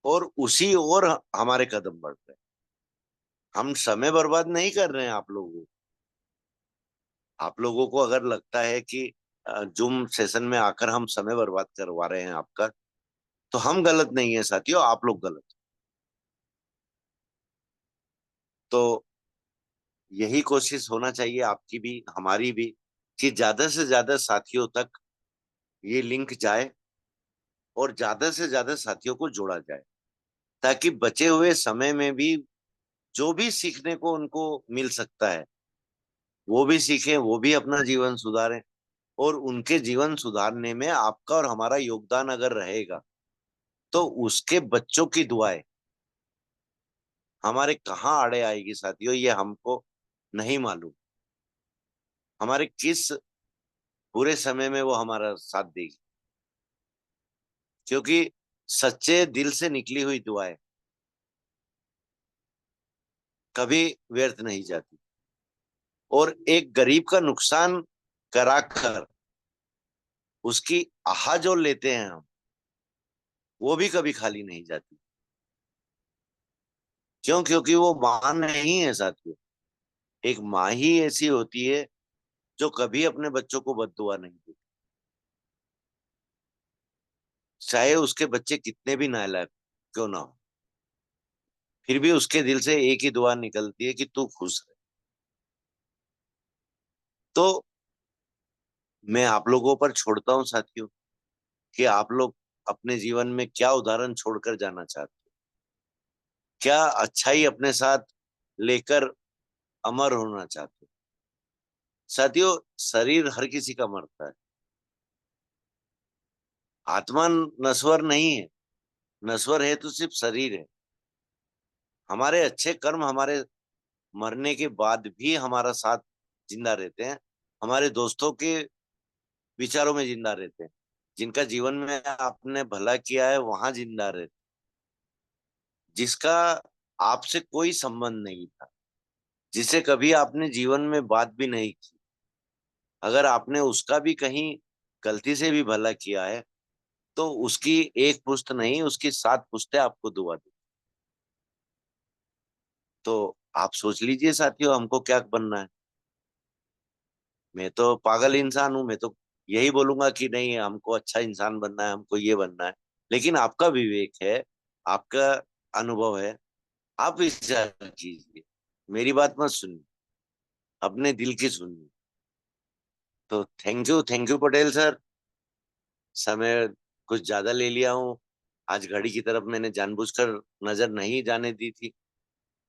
और उसी ओर हमारे कदम बढ़ रहे हैं। हम समय बर्बाद नहीं कर रहे हैं आप लोगों को। आप लोगों को अगर लगता है कि जूम सेशन में आकर हम समय बर्बाद करवा रहे हैं आपका, तो हम गलत नहीं है साथियों, आप लोग गलत। तो यही कोशिश होना चाहिए आपकी भी, हमारी भी, कि ज्यादा से ज्यादा साथियों तक ये लिंक जाए और ज्यादा से ज्यादा साथियों को जोड़ा जाए, ताकि बचे हुए समय में भी जो भी सीखने को उनको मिल सकता है वो भी सीखें, वो भी अपना जीवन सुधारें। और उनके जीवन सुधारने में आपका और हमारा योगदान अगर रहेगा तो उसके बच्चों की दुआएं हमारे कहाँ आड़े आएगी साथियों, ये हमको नहीं मालूम। हमारे किस बुरे समय में वो हमारा साथ देगी, क्योंकि सच्चे दिल से निकली हुई दुआएं कभी व्यर्थ नहीं जाती। और एक गरीब का नुकसान कराकर उसकी आह जो लेते हैं हम, वो भी कभी खाली नहीं जाती। क्यों? क्योंकि वो माँ नहीं है साथियों। एक माँ ही ऐसी होती है जो कभी अपने बच्चों को बद्दुआ नहीं देती, चाहे उसके बच्चे कितने भी नालायक क्यों ना हो, फिर भी उसके दिल से एक ही दुआ निकलती है कि तू खुश रहे। तो मैं आप लोगों पर छोड़ता हूँ साथियों कि आप लोग अपने जीवन में क्या उदाहरण छोड़कर जाना चाहते हो, क्या अच्छाई अपने साथ लेकर अमर होना चाहते हो। साथियों, शरीर हर किसी का मरता है, आत्मा नश्वर नहीं है। नश्वर है तो सिर्फ शरीर है। हमारे अच्छे कर्म हमारे मरने के बाद भी हमारा साथ जिंदा रहते हैं, हमारे दोस्तों के विचारों में जिंदा रहते हैं, जिनका जीवन में आपने भला किया है वहां जिंदा रहते, जिसका आपसे कोई संबंध नहीं था, जिसे कभी आपने जीवन में बात भी नहीं की, अगर आपने उसका भी कहीं गलती से भी भला किया है तो उसकी एक पुश्त नहीं, उसकी 7 पुश्तें आपको दुआ दी। तो आप सोच लीजिए साथियों, हमको क्या बनना है। मैं तो पागल इंसान हूं, मैं तो यही बोलूंगा कि नहीं, हमको अच्छा इंसान बनना है, हमको ये बनना है। लेकिन आपका विवेक है, आपका अनुभव है, आप विचार कीजिए, मेरी बात मत सुनिए, अपने दिल की सुनिए। तो थैंक यू पटेल सर। समय कुछ ज्यादा ले लिया हूँ आज, घड़ी की तरफ मैंने जानबूझकर नजर नहीं जाने दी थी,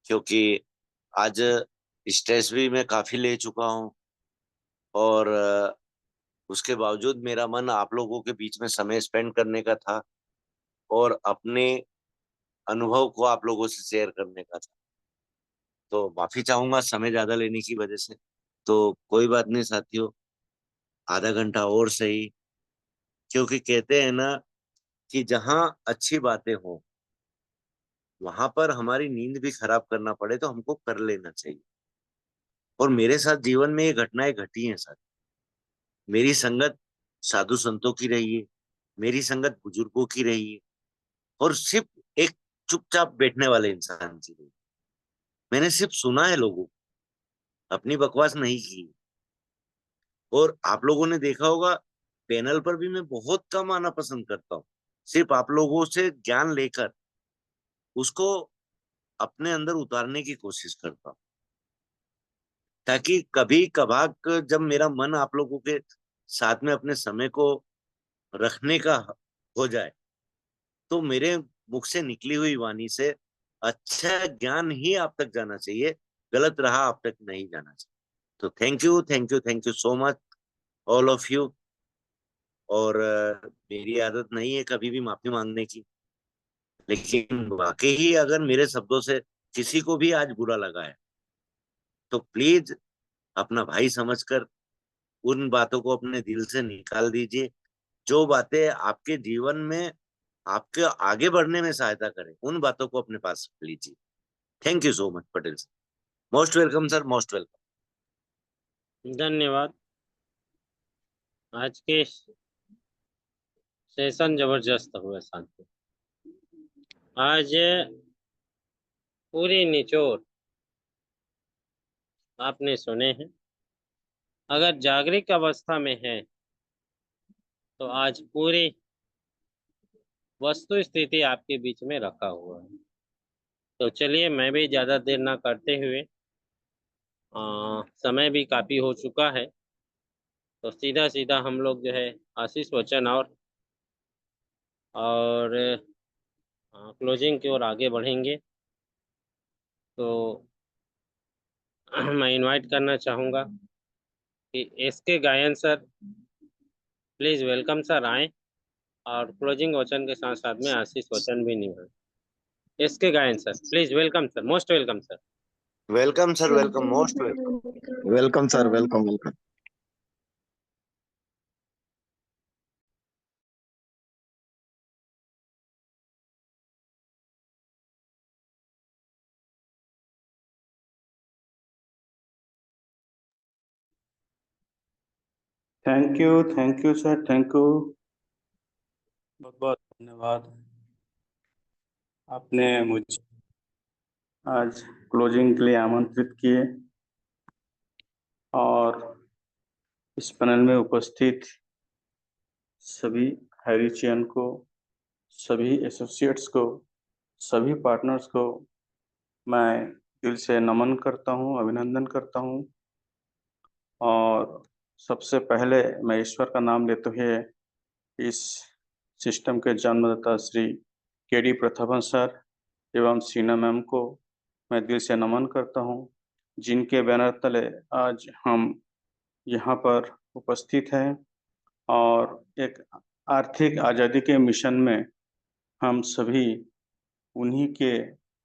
क्योंकि आज स्ट्रेस भी मैं काफी ले चुका हूँ, और उसके बावजूद मेरा मन आप लोगों के बीच में समय स्पेंड करने का था और अपने अनुभव को आप लोगों से शेयर करने का था। तो माफी चाहूंगा समय ज्यादा लेने की वजह से। तो कोई बात नहीं साथियों, आधा घंटा और सही, क्योंकि कहते हैं ना कि जहाँ अच्छी बातें हो वहां पर हमारी नींद भी खराब करना पड़े तो हमको कर लेना चाहिए। और मेरे साथ जीवन में ये घटनाएं घटी हैं साथ। मेरी संगत साधु संतों की रही है, मेरी संगत बुजुर्गों की रही है, और सिर्फ एक चुपचाप बैठने वाले इंसान की रही है। मैंने सिर्फ सुना है लोगों को, अपनी बकवास नहीं की। और आप लोगों ने देखा होगा, पैनल पर भी मैं बहुत कम आना पसंद करता हूँ, सिर्फ आप लोगों से ज्ञान लेकर उसको अपने अंदर उतारने की कोशिश करता हूँ, ताकि कभी कभार जब मेरा मन आप लोगों के साथ में अपने समय को रखने का हो जाए तो मेरे मुख से निकली हुई वाणी से अच्छा ज्ञान ही आप तक जाना चाहिए, गलत राह आप तक नहीं जाना चाहिए। तो thank you so much all of you. और मेरी आदत नहीं है कभी भी माफी मांगने की, लेकिन वाकई ही अगर मेरे शब्दों से किसी को भी आज बुरा लगा है तो प्लीज अपना भाई समझकर उन बातों को अपने दिल से निकाल दीजिए। जो बातें आपके जीवन में आपके आगे बढ़ने में सहायता करें उन बातों को अपने पास रख लीजिए। Thank you so much Patel sir. Most welcome sir, most welcome. धन्यवाद। आज के सेशन जबरदस्त हुआ साथियों। आज पूरी निचोड़ आपने सुने हैं। अगर जागृत अवस्था में है तो आज पूरी वस्तु स्थिति आपके बीच में रखा हुआ है। तो चलिए, मैं भी ज़्यादा देर ना करते हुए, समय भी काफ़ी हो चुका है, तो सीधा सीधा हम लोग जो है आशीष वचन और क्लोजिंग की ओर आगे बढ़ेंगे। तो मैं इनवाइट करना चाहूँगा कि एसके गायन सर, प्लीज़ वेलकम सर, आएँ और क्लोजिंग वचन के साथ साथ में आशीष वचन भी निभाएं। एसके गायन sir, please welcome sir, most welcome sir. Welcome sir, welcome, most welcome. Welcome sir, welcome welcome. Thank you sir, thank you. बहुत बहुत धन्यवाद। आपने मुझे आज क्लोजिंग के लिए आमंत्रित किए और इस पैनल में उपस्थित सभी हैरिचियन को, सभी एसोसिएट्स को, सभी पार्टनर्स को मैं दिल से नमन करता हूँ, अभिनंदन करता हूँ। और सबसे पहले मैं ईश्वर का नाम लेते हुए इस सिस्टम के जन्मदाता श्री केडी प्रतापन सर एवं सीना मैम को मैं दिल से नमन करता हूँ, जिनके बैनर तले आज हम यहाँ पर उपस्थित हैं और एक आर्थिक आज़ादी के मिशन में हम सभी उन्हीं के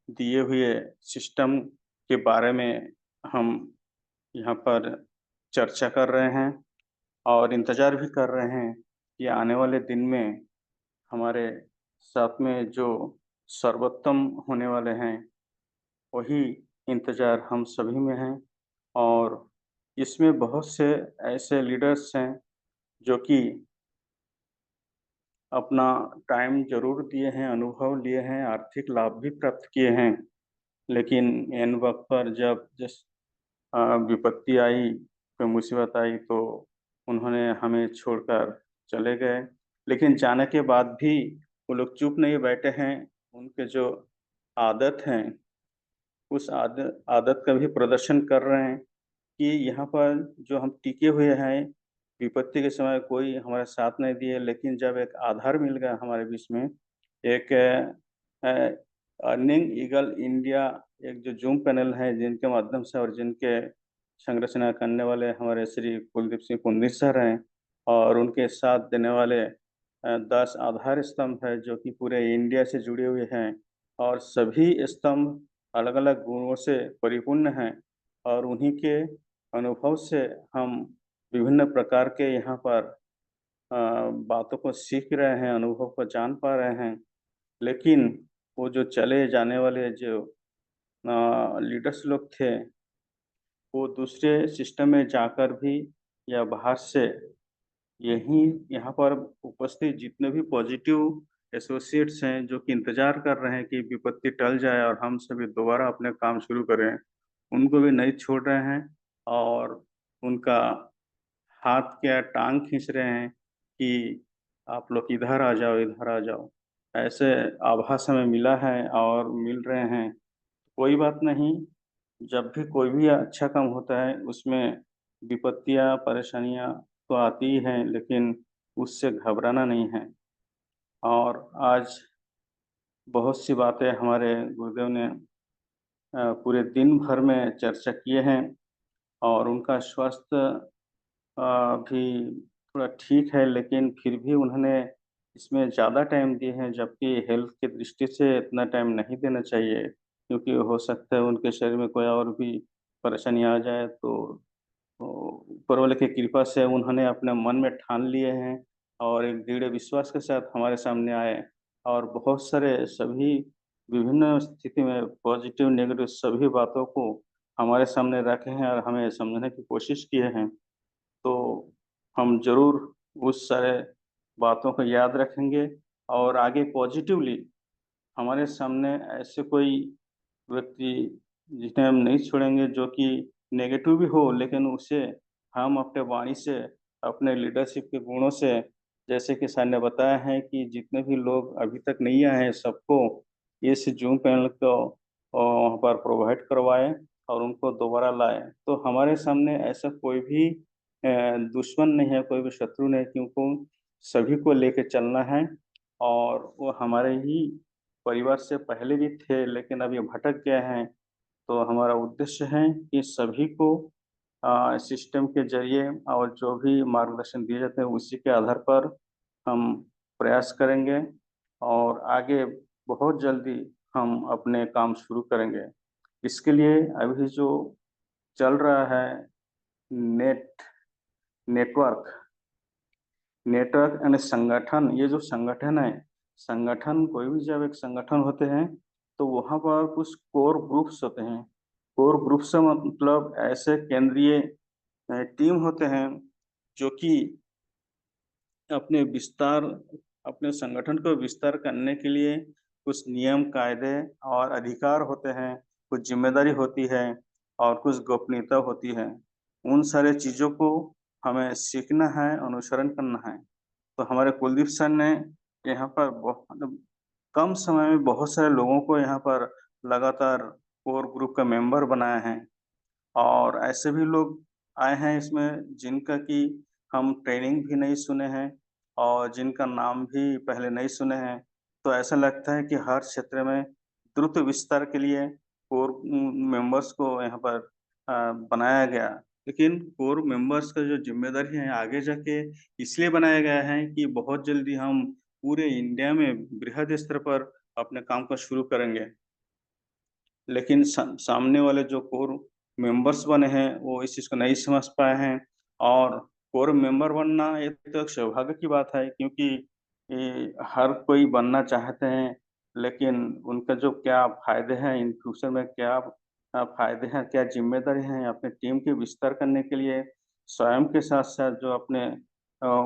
दिए हुए सिस्टम के बारे में हम यहाँ पर चर्चा कर रहे हैं और इंतज़ार भी कर रहे हैं कि आने वाले दिन में हमारे साथ में जो सर्वोत्तम होने वाले हैं वही इंतज़ार हम सभी में हैं। और इसमें बहुत से ऐसे लीडर्स हैं जो कि अपना टाइम जरूर दिए हैं, अनुभव लिए हैं, आर्थिक लाभ भी प्राप्त किए हैं, लेकिन एन वक्त पर जब जिस विपत्ति आई, कोई मुसीबत आई तो उन्होंने हमें छोड़कर चले गए। लेकिन जाने के बाद भी वो लोग चुप नहीं बैठे हैं, उनके जो आदत हैं उस आदत का भी प्रदर्शन कर रहे हैं कि यहाँ पर जो हम टिके हुए हैं, विपत्ति के समय कोई हमारे साथ नहीं दिए, लेकिन जब एक आधार मिल गया हमारे बीच में, एक अर्निंग ईगल इंडिया एक जो जूम पैनल है जिनके माध्यम से और जिनके संरचना करने वाले हमारे श्री कुलदीप सिंह पुंदिर सर हैं और उनके साथ देने वाले 10 आधार स्तंभ है जो कि पूरे इंडिया से जुड़े हुए हैं और सभी स्तंभ अलग अलग गुणों से परिपूर्ण हैं और उन्हीं के अनुभव से हम विभिन्न प्रकार के यहाँ पर बातों को सीख रहे हैं, अनुभव को जान पा रहे हैं। लेकिन वो जो चले जाने वाले जो लीडर्स लोग थे वो दूसरे सिस्टम में जाकर भी या बाहर से यहीं यहाँ पर उपस्थित जितने भी पॉजिटिव एसोसिएट्स हैं जो कि इंतजार कर रहे हैं कि विपत्ति टल जाए और हम सभी दोबारा अपने काम शुरू करें, उनको भी नहीं छोड़ रहे हैं और उनका हाथ क्या टांग खींच रहे हैं कि आप लोग इधर आ जाओ, इधर आ जाओ। ऐसे आभास हमें मिला है और मिल रहे हैं। कोई बात नहीं, जब भी कोई भी अच्छा काम होता है उसमें विपत्तियां, परेशानियां तो आती ही हैं, लेकिन उससे घबराना नहीं है। और आज बहुत सी बातें हमारे गुरुदेव ने पूरे दिन भर में चर्चा किए हैं और उनका स्वास्थ्य भी थोड़ा ठीक है, लेकिन फिर भी उन्होंने इसमें ज़्यादा टाइम दिए हैं, जबकि हेल्थ की दृष्टि से इतना टाइम नहीं देना चाहिए, क्योंकि हो सकता है उनके शरीर में कोई और भी परेशानी आ जाए। तो ऊपर वाले की कृपा से उन्होंने अपने मन में ठान लिए हैं और एक दृढ़ विश्वास के साथ हमारे सामने आए और बहुत सारे सभी विभिन्न स्थिति में पॉजिटिव नेगेटिव सभी बातों को हमारे सामने रखे हैं और हमें समझने की कोशिश किए हैं। तो हम जरूर उस सारे बातों को याद रखेंगे और आगे पॉजिटिवली हमारे सामने ऐसे कोई व्यक्ति जिन्हें हम नहीं छोड़ेंगे जो कि नेगेटिव भी हो, लेकिन उसे हम अपने वाणी से, अपने लीडरशिप के गुणों से, जैसे कि सर ने बताया है कि जितने भी लोग अभी तक नहीं आए हैं सबको इस जूम पैनल को वहाँ पर प्रोवाइड करवाए और उनको दोबारा लाए। तो हमारे सामने ऐसा कोई भी दुश्मन नहीं है, कोई भी शत्रु नहीं, क्योंकि सभी को लेके चलना है और वो हमारे ही परिवार से पहले भी थे लेकिन अब ये भटक गए हैं। तो हमारा उद्देश्य है कि सभी को सिस्टम के जरिए और जो भी मार्गदर्शन दिए जाते हैं उसी के आधार पर हम प्रयास करेंगे और आगे बहुत जल्दी हम अपने काम शुरू करेंगे। इसके लिए अभी जो चल रहा है नेटवर्क यानी संगठन, ये जो संगठन है, संगठन कोई भी जब एक संगठन होते हैं तो वहाँ पर कुछ कोर ग्रुप्स होते हैं। कोर ग्रुप से मतलब ऐसे केंद्रीय टीम होते हैं जो कि अपने विस्तार, अपने संगठन को विस्तार करने के लिए कुछ नियम, कायदे और अधिकार होते हैं कुछ जिम्मेदारी होती है और कुछ गोपनीयता होती है। उन सारे चीज़ों को हमें सीखना है, अनुसरण करना है। तो हमारे कुलदीप सर ने यहाँ पर बहुत कम समय में बहुत सारे लोगों को यहाँ पर लगातार कोर ग्रुप का मेंबर बनाया है और ऐसे भी लोग आए हैं इसमें जिनका कि हम ट्रेनिंग भी नहीं सुने हैं और जिनका नाम भी पहले नहीं सुने हैं। तो ऐसा लगता है कि हर क्षेत्र में द्रुत विस्तार के लिए कोर मेंबर्स को यहाँ पर बनाया गया। लेकिन कोर मेंबर्स का जो जिम्मेदारी है आगे जाके इसलिए बनाया गया है कि बहुत जल्दी हम पूरे इंडिया में बृहद स्तर पर अपने काम को शुरू करेंगे। लेकिन सामने वाले जो कोर मेंबर्स बने हैं वो इस चीज़ को नहीं समझ पाए हैं और कोर मेंबर बनना ये तो एक सौभाग्य की बात है क्योंकि हर कोई बनना चाहते हैं, लेकिन उनका जो क्या फ़ायदे हैं इन फ्यूचर में क्या फ़ायदे हैं, क्या ज़िम्मेदारी हैं अपने टीम के विस्तार करने के लिए स्वयं के साथ-साथ जो अपने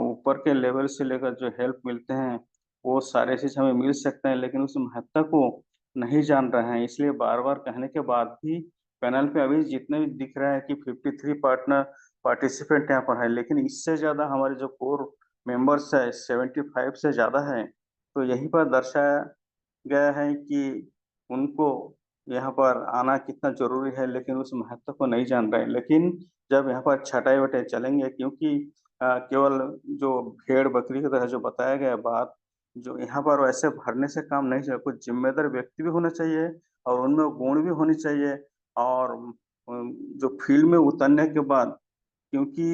ऊपर के लेवल से लेकर जो हेल्प मिलते हैं, वो सारे चीज़ हमें मिल सकते हैं लेकिन उस महत्ता को नहीं जान रहे हैं। इसलिए बार-बार कहने के बाद भी पैनल पे अभी जितने भी दिख रहा है कि 53 पार्टिसिपेंट यहाँ पर है, लेकिन इससे ज़्यादा हमारे जो कोर मेंबर्स है 75 से ज़्यादा हैं। तो यहीं पर दर्शाया गया है कि उनको यहाँ पर आना कितना ज़रूरी है, लेकिन उस महत्व को नहीं जान रहे हैं। लेकिन जब यहाँ पर छँटाई-वटाई चलेंगे क्योंकि केवल जो भेड़-बकरी की तरह जो बताया गया बात, जो यहाँ पर वैसे भरने से काम नहीं चलेगा, कुछ ज़िम्मेदार व्यक्ति भी होना चाहिए और उनमें गुण भी होनी चाहिए और जो फील्ड में उतरने के बाद क्योंकि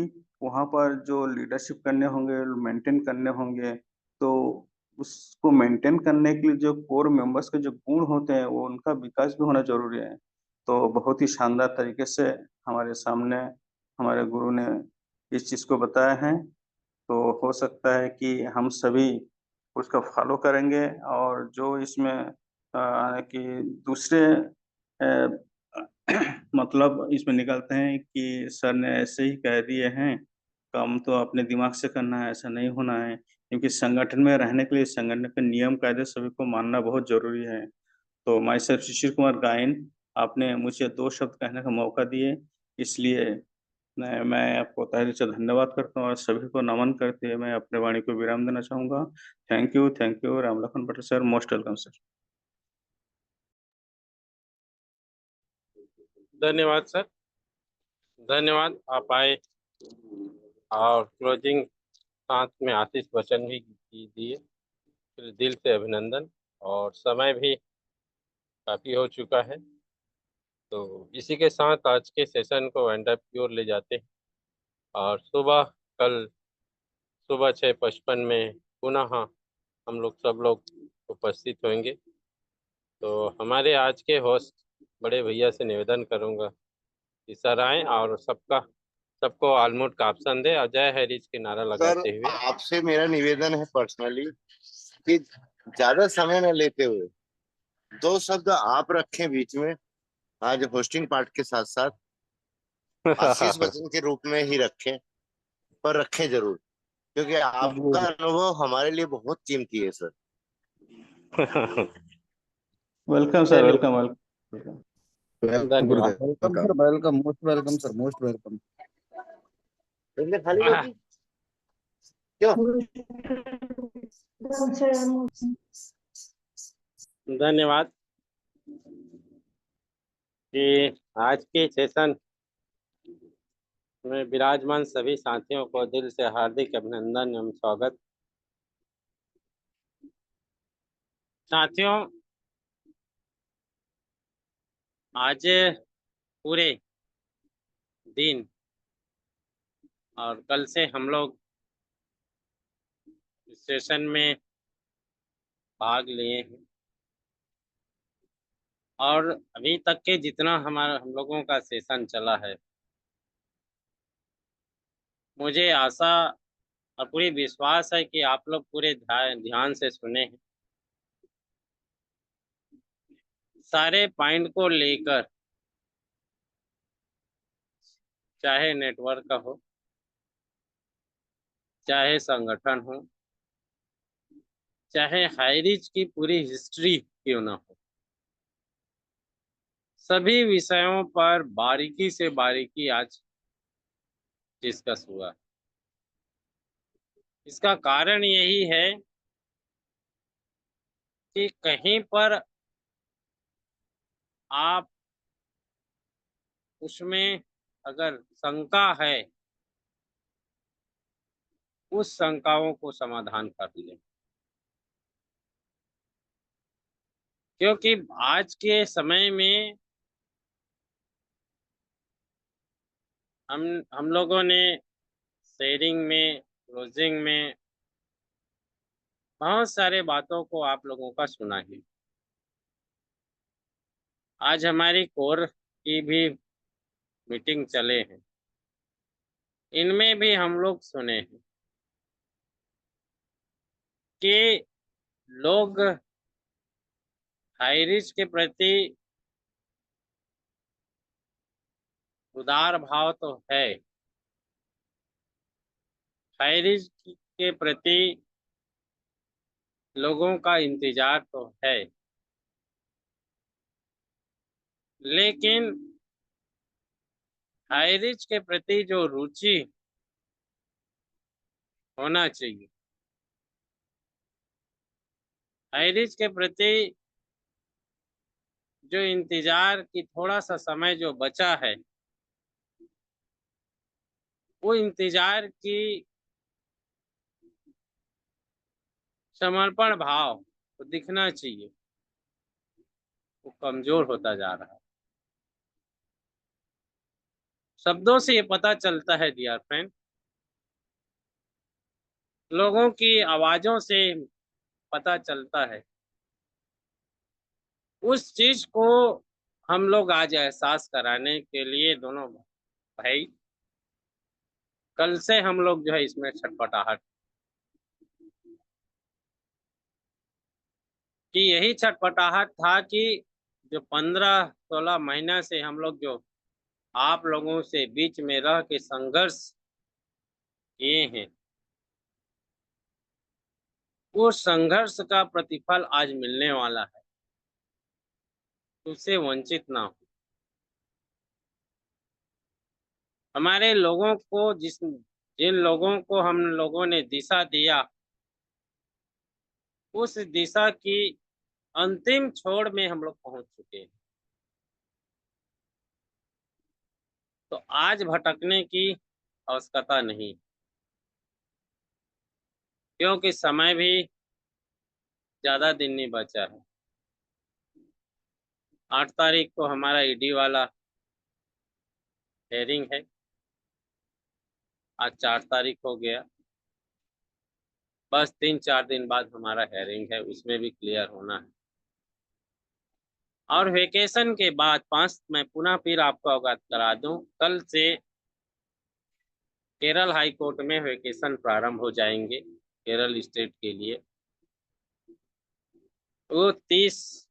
वहाँ पर जो लीडरशिप करने होंगे, मेंटेन करने होंगे, तो उसको मेंटेन करने के लिए जो कोर मेंबर्स के जो गुण होते हैं, वो उनका विकास भी होना ज़रूरी है। तो बहुत ही शानदार तरीके से हमारे सामने हमारे गुरु ने इस चीज़ को बताया है। तो हो सकता है कि हम सभी उसका फ़ॉलो करेंगे और जो इसमें कि दूसरे अ, मतलब इसमें निकलते हैं कि सर ने ऐसे ही कह दिए हैं, काम तो अपने दिमाग से करना है, ऐसा नहीं होना है। क्योंकि संगठन में रहने के लिए संगठन के नियम कायदे सभी को मानना बहुत ज़रूरी है। तो माय सेल्फ शिशिर कुमार गायन, आपने मुझे 2 शब्द कहने का मौका दिए, इसलिए मैं आपको तहे दिल से धन्यवाद करता हूँ और सभी को नमन करते हुए मैं अपने वाणी को विराम देना चाहूँगा। Thank you Ramlakhan Patel sir, most welcome sir. धन्यवाद सर, धन्यवाद आप आए और क्लोजिंग साथ में आशीष वचन भी दिए, फिर दिल से अभिनंदन। और समय भी काफ़ी हो चुका है, तो इसी के साथ आज के सेशन को एंड अप की ओर ले जाते हैं और कल सुबह 6:55 में पुनः हम लोग सब लोग उपस्थित होंगे। तो हमारे आज के होस्ट बड़े भैया से निवेदन करूंगा कि सर आए और सबको आलमोट का ऑप्शन दे और जय हरीश के नारा सर लगाते हुए। आपसे मेरा निवेदन है पर्सनली कि ज्यादा समय न लेते हुए 2 शब्द आप रखें बीच में, आज होस्टिंग पार्ट के साथ साथ आशीष वचन के रूप में ही रखें, पर रखें जरूर, क्योंकि आपका अनुभव हमारे लिए बहुत कीमती है sir. Welcome sir, welcome welcome. धन्यवाद। Welcome sir, welcome, most welcome sir, most welcome. खाली होगी क्यों? धन्यवाद कि आज के सेशन में विराजमान सभी साथियों को दिल से हार्दिक अभिनंदन एवं स्वागत। साथियों, आज पूरे दिन और कल से हम लोग सेशन में भाग लिए हैं और अभी तक के जितना हम लोगों का सेशन चला है, मुझे आशा और पूरी विश्वास है कि आप लोग पूरे ध्यान से सुने हैं। सारे पॉइंट को लेकर, चाहे नेटवर्क का हो, चाहे संगठन हो, चाहे हाईरिच की पूरी हिस्ट्री क्यों ना हो, सभी विषयों पर बारीकी से बारीकी आज डिस्कस हुआ। इसका कारण यही है कि कहीं पर आप उसमें अगर शंका है, उस शंकाओं को समाधान कर लें, क्योंकि आज के समय में हम लोगों ने शेयरिंग में, क्लोजिंग में बहुत सारे बातों को आप लोगों का सुना है। आज हमारी कोर की भी मीटिंग चले हैं, इनमें भी हम लोग सुने हैं कि लोग हाई रिस्क के प्रति उदार भाव तो है, हाई रिस्क के प्रति लोगों का इंतजार तो है, लेकिन हाई रिस्क के प्रति जो रुचि होना चाहिए, हाई रिस्क के प्रति जो इंतजार की थोड़ा सा समय जो बचा है, वो इंतजार की समर्पण भाव तो दिखना चाहिए, वो कमजोर होता जा रहा है। शब्दों से ये पता चलता है डियर फ्रेंड, लोगों की आवाजों से पता चलता है। उस चीज को हम लोग आज एहसास कराने के लिए दोनों भाई, कल से हम लोग जो है इसमें छटपटाहट कि यही छटपटाहट था कि जो 15-16 महीना से हम लोग जो आप लोगों से बीच में रह के संघर्ष किए हैं, उस संघर्ष का प्रतिफल आज मिलने वाला है, उससे वंचित ना हो। हमारे लोगों को जिन लोगों को हम लोगों ने दिशा दिया, उस दिशा की अंतिम छोर में हम लोग पहुंच चुके हैं। तो आज भटकने की आवश्यकता नहीं, क्योंकि समय भी ज्यादा दिन नहीं बचा है। 8 तारीख को हमारा ईडी वाला हेयरिंग है, आज 4 तारीख हो गया, बस 3-4 दिन बाद हमारा हेयरिंग है, उसमें भी क्लियर होना है। और वेकेशन के बाद 5 मैं पुनः फिर आपको अवगत करा दूं, कल से केरल हाई कोर्ट में वेकेशन प्रारंभ हो जाएंगे केरल स्टेट के लिए। वो 30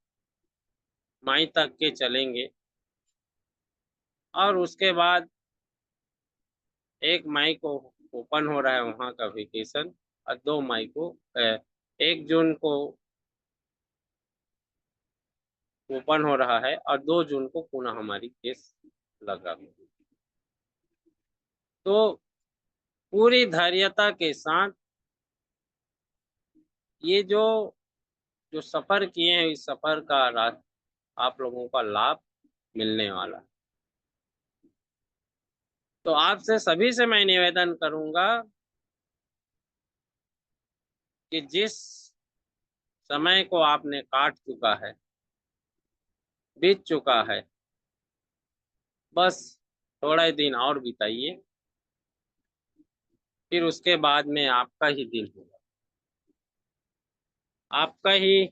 मई तक के चलेंगे और उसके बाद 1 मई को ओपन हो रहा है वहाँ का वेकेशन, और 2 मई को 1 जून को ओपन हो रहा है और 2 जून को पुनः हमारी केस लगा। तो पूरी धैर्यता के साथ ये जो सफर किए हैं, इस सफर का आप लोगों का लाभ मिलने वाला है। तो आपसे सभी से मैं निवेदन करूंगा कि जिस समय को आपने काट चुका है, बीत चुका है, बस थोड़ा ही दिन और बिताइए, फिर उसके बाद में आपका ही दिन होगा, आपका ही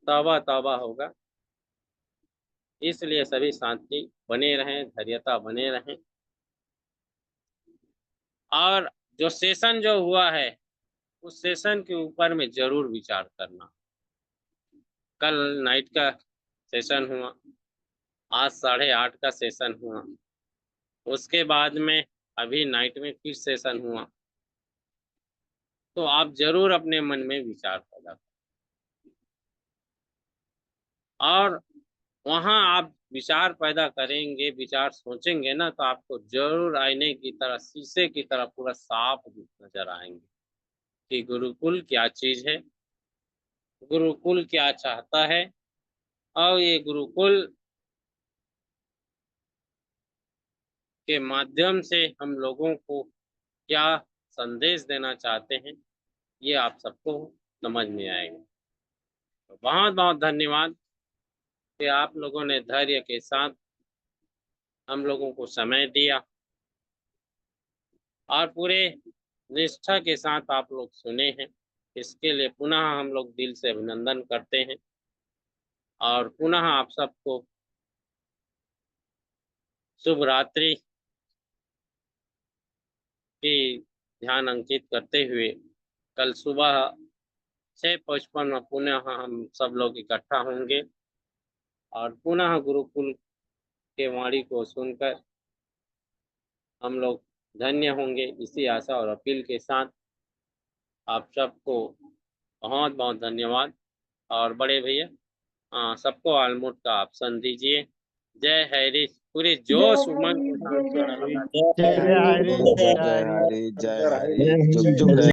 तौबा तौबा होगा। इसलिए सभी शांति बने रहें, धैर्यता बने रहें, और जो सेशन जो हुआ है उस सेशन के ऊपर में जरूर विचार करना। कल नाइट का सेशन हुआ, आज 8:30 का सेशन हुआ, उसके बाद में अभी नाइट में फिर सेशन हुआ। तो आप जरूर अपने मन में विचार पैदा करें और वहाँ आप विचार पैदा करेंगे, विचार सोचेंगे ना, तो आपको जरूर आईने की तरह, शीशे की तरह पूरा साफ नजर आएंगे कि गुरुकुल क्या चीज है, गुरुकुल क्या चाहता है, और ये गुरुकुल के माध्यम से हम लोगों को क्या संदेश देना चाहते हैं, ये आप सबको समझ में आएगा। तो बहुत बहुत धन्यवाद कि आप लोगों ने धैर्य के साथ हम लोगों को समय दिया और पूरे निष्ठा के साथ आप लोग सुने हैं। इसके लिए पुनः हम लोग दिल से अभिनंदन करते हैं और पुनः आप सबको शुभ रात्रि की ध्यान अंकित करते हुए कल सुबह 6:55 में पुनः हम सब लोग इकट्ठा होंगे और पुनः गुरुकुल के वाणी को सुनकर हम लोग धन्य होंगे। इसी आशा और अपील के साथ आप सबको बहुत बहुत धन्यवाद। और बड़े भैया सबको ऑलमोस्ट का ऑप्शन दीजिए। जय हरीश, पूरे जोश उमंग के साथ जय हरी जय हरी जय हरी जुग जुग रहे।